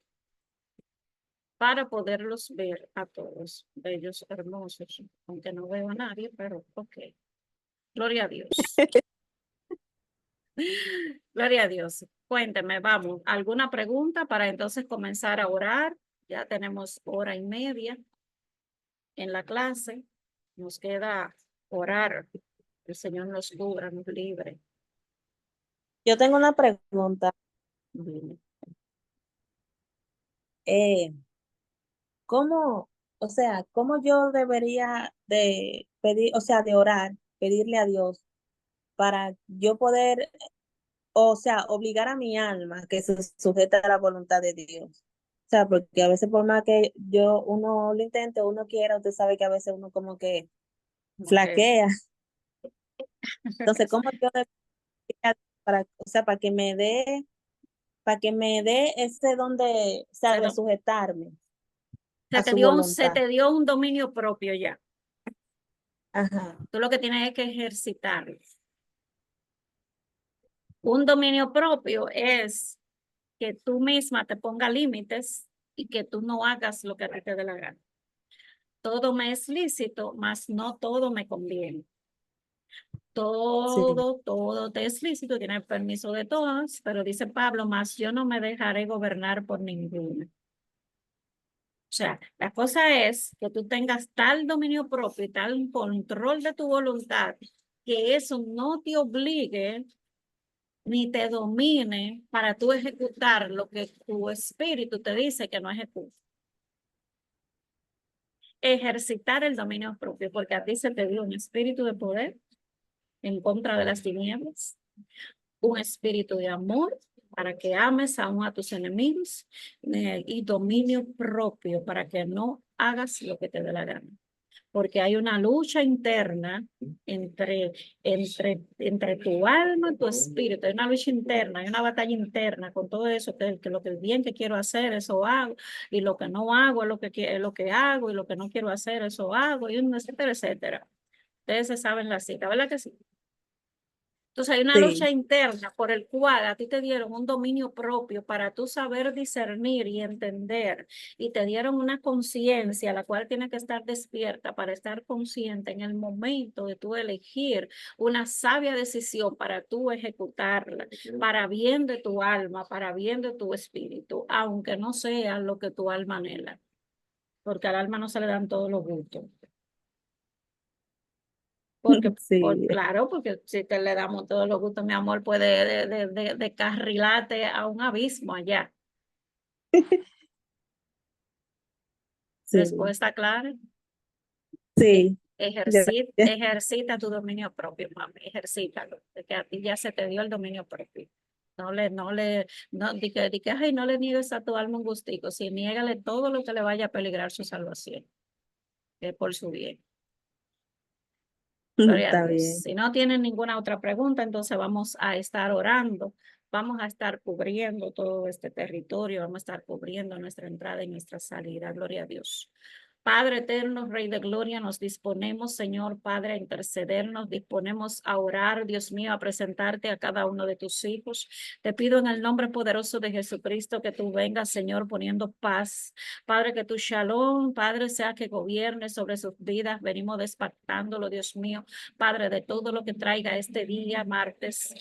para poderlos ver a todos, bellos, hermosos, aunque no veo a nadie, pero ok. Gloria a Dios. Gloria a Dios. Cuénteme, vamos, ¿alguna pregunta para entonces comenzar a orar? Ya tenemos 1:30 en la clase. Nos queda orar. El Señor nos cubra, nos libre. Yo tengo una pregunta. ¿Cómo, o sea, cómo yo debería de pedir, o sea, de orar, pedirle a Dios para yo poder, o sea, obligar a mi alma que se sujeta a la voluntad de Dios? O sea, porque a veces por más que uno lo intente, uno quiera, usted sabe que a veces uno como que flaquea. Entonces, ¿cómo yo debería o sea, para que me dé ese don de, o sea, de sujetarme a su Se voluntad? te dio un dominio propio ya. Ajá. Tú lo que tienes es que ejercitarlo. Un dominio propio es que tú misma te pongas límites y que tú no hagas lo que a ti te dé la gana. Todo me es lícito, mas no todo me conviene. Sí. Todo te es lícito, tienes permiso de todos, pero dice Pablo, mas yo no me dejaré gobernar por ninguno. O sea, la cosa es que tú tengas tal dominio propio y tal control de tu voluntad, que eso no te obligue ni te domine para tú ejecutar lo que tu espíritu te dice que no ejecutes. Ejercitar el dominio propio, porque a ti se te dio un espíritu de poder en contra de las tinieblas, un espíritu de amor para que ames aún a tus enemigos y dominio propio para que no hagas lo que te dé la gana. Porque hay una lucha interna entre tu alma y tu espíritu. Hay una lucha interna, hay una batalla interna con todo eso, que lo que bien que quiero hacer, eso hago, y lo que no hago es lo que hago, y lo que no quiero hacer, eso hago, y etcétera, etcétera. Ustedes se saben la cita, ¿verdad que sí? Entonces hay una Sí. lucha interna por el cual a ti te dieron un dominio propio para tú saber discernir y entender, y te dieron una conciencia la cual tiene que estar despierta para estar consciente en el momento de tú elegir una sabia decisión para tú ejecutarla, para bien de tu alma, para bien de tu espíritu, aunque no sea lo que tu alma anhela, porque al alma no se le dan todos los gustos. Porque, Sí. claro, porque si te le damos todos los gustos, mi amor, puede descarrilarte a un abismo allá. Sí. Respuesta clara. Sí. Ejercita tu dominio propio, mami, ejercítalo, de que a ti ya se te dio el dominio propio. Di que, ay, no le niegues a tu alma un gustico, si niégale todo lo que le vaya a peligrar su salvación, que es por su bien. Gloria a Está Dios. bien. Si no tienen ninguna otra pregunta, entonces vamos a estar orando. Vamos a estar cubriendo todo este territorio. Vamos a estar cubriendo nuestra entrada y nuestra salida. Gloria a Dios. Padre eterno, Rey de Gloria, nos disponemos, Señor Padre, a interceder, nos disponemos a orar, Dios mío, a presentarte a cada uno de tus hijos. Te pido en el nombre poderoso de Jesucristo que tú vengas, Señor, poniendo paz. Padre, que tu shalom, Padre, sea que gobierne sobre sus vidas. Venimos despactándolo, Dios mío, Padre, de todo lo que traiga este día, martes.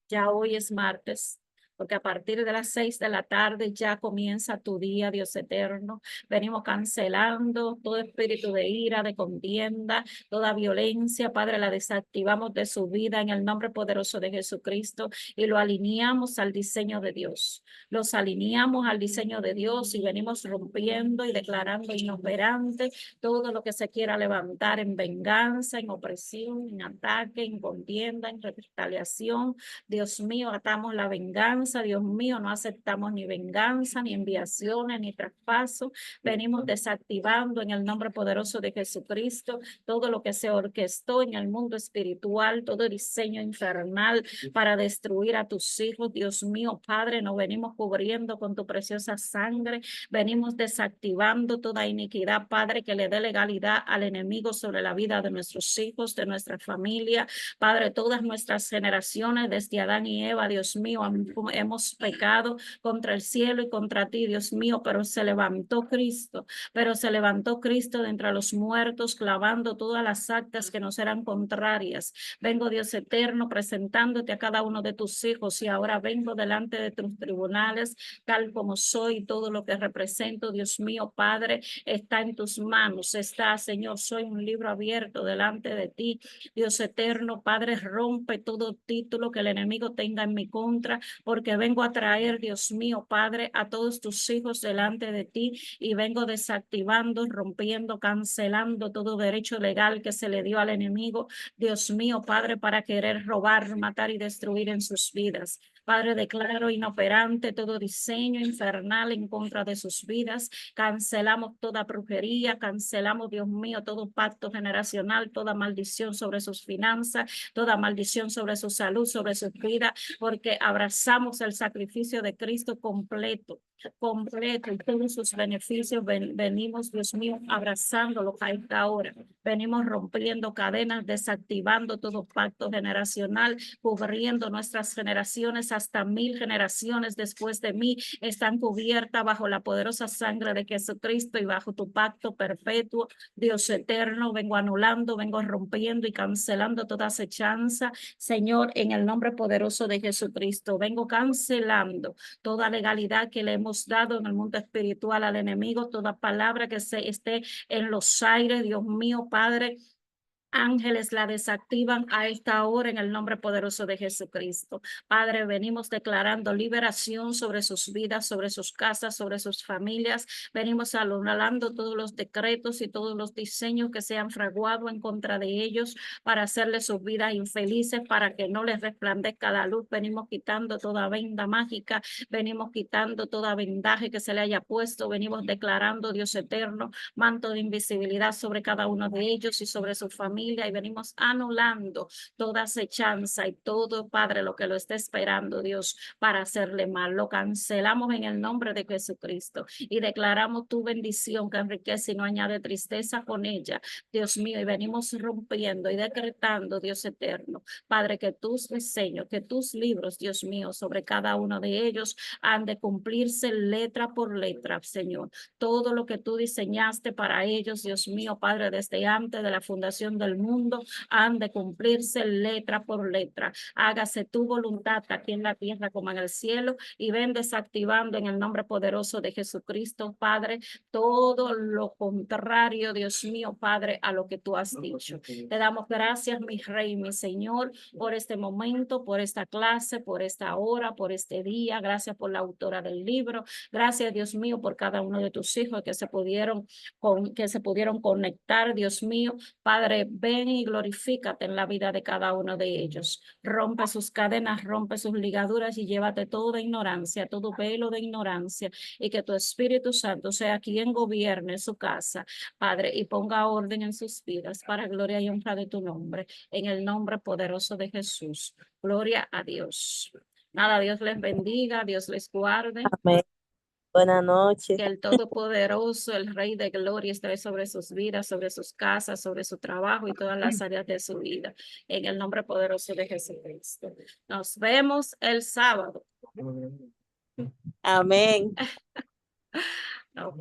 Ya hoy es martes, porque a partir de las 6 de la tarde ya comienza tu día, Dios eterno. Venimos cancelando todo espíritu de ira, de contienda, toda violencia, Padre, la desactivamos de su vida en el nombre poderoso de Jesucristo y lo alineamos al diseño de Dios. Los alineamos al diseño de Dios y venimos rompiendo y declarando inoperante todo lo que se quiera levantar en venganza, en opresión, en ataque, en contienda, en retaliación. Dios mío, atamos la venganza, Dios mío, no aceptamos ni venganza, ni enviaciones, ni traspaso. Venimos desactivando en el nombre poderoso de Jesucristo todo lo que se orquestó en el mundo espiritual, todo diseño infernal para destruir a tus hijos. Dios mío, Padre, nos venimos cubriendo con tu preciosa sangre. Venimos desactivando toda iniquidad, Padre, que le dé legalidad al enemigo sobre la vida de nuestros hijos, de nuestra familia. Padre, todas nuestras generaciones desde Adán y Eva, Dios mío, hemos pecado contra el cielo y contra ti, Dios mío, pero se levantó Cristo de entre los muertos, clavando todas las actas que nos eran contrarias. Vengo, Dios eterno, presentándote a cada uno de tus hijos, y ahora vengo delante de tus tribunales, tal como soy. Todo lo que represento, Dios mío, Padre, está en tus manos. Está, Señor, soy un libro abierto delante de ti, Dios eterno. Padre, rompe todo título que el enemigo tenga en mi contra, porque vengo a traer, Dios mío, Padre, a todos tus hijos delante de ti, y vengo desactivando, rompiendo, cancelando todo derecho legal que se le dio al enemigo, Dios mío, Padre, para querer robar, matar y destruir en sus vidas. Padre, declaro inoperante todo diseño infernal en contra de sus vidas. Cancelamos toda brujería, cancelamos, Dios mío, todo pacto generacional, toda maldición sobre sus finanzas, toda maldición sobre su salud, sobre sus vidas, porque abrazamos el sacrificio de Cristo completo y todos sus beneficios. Venimos, Dios mío, abrazándolo a esta hora. Venimos rompiendo cadenas, desactivando todo pacto generacional, cubriendo nuestras generaciones hasta 1000 generaciones después de mí. Están cubiertas bajo la poderosa sangre de Jesucristo y bajo tu pacto perpetuo. Dios eterno, vengo anulando, vengo rompiendo y cancelando toda acechanza, Señor, en el nombre poderoso de Jesucristo. Vengo cancelando toda legalidad que le hemos dado en el mundo espiritual al enemigo, toda palabra que se esté en los aires, Dios mío, Padre, ángeles la desactivan a esta hora en el nombre poderoso de Jesucristo. Padre, venimos declarando liberación sobre sus vidas, sobre sus casas, sobre sus familias. Venimos anulando todos los decretos y todos los diseños que se han fraguado en contra de ellos para hacerles sus vidas infelices, para que no les resplandezca la luz. Venimos quitando toda venda mágica, venimos quitando toda vendaje que se le haya puesto, venimos declarando, Dios eterno, manto de invisibilidad sobre cada uno de ellos y sobre su familia, y venimos anulando toda acechanza y todo, Padre, lo que lo está esperando, Dios, para hacerle mal. Lo cancelamos en el nombre de Jesucristo y declaramos tu bendición que enriquece y no añade tristeza con ella, Dios mío, y venimos rompiendo y decretando, Dios eterno, Padre, que tus diseños, que tus libros, Dios mío, sobre cada uno de ellos han de cumplirse letra por letra, Señor. Todo lo que tú diseñaste para ellos, Dios mío, Padre, desde antes de la fundación del mundo, han de cumplirse letra por letra. Hágase tu voluntad aquí en la tierra como en el cielo, y ven desactivando en el nombre poderoso de Jesucristo, Padre, todo lo contrario, Dios mío, Padre, a lo que tú has dicho. Te damos gracias, mi Rey, mi Señor, por este momento, por esta clase, por esta hora, por este día. Gracias por la autora del libro. Gracias, Dios mío, por cada uno de tus hijos que se pudieron conectar, Dios mío. Padre, ven y glorifícate en la vida de cada uno de ellos. Rompe sus cadenas, rompe sus ligaduras y llévate toda ignorancia, todo velo de ignorancia, y que tu Espíritu Santo sea quien gobierne su casa, Padre, y ponga orden en sus vidas para gloria y honra de tu nombre, en el nombre poderoso de Jesús. Gloria a Dios. Nada, Dios les bendiga, Dios les guarde. Amén. Buenas noches. Que el Todopoderoso, el Rey de Gloria, esté sobre sus vidas, sobre sus casas, sobre su trabajo y todas las áreas de su vida. En el nombre poderoso de Jesucristo. Nos vemos el sábado. Amén.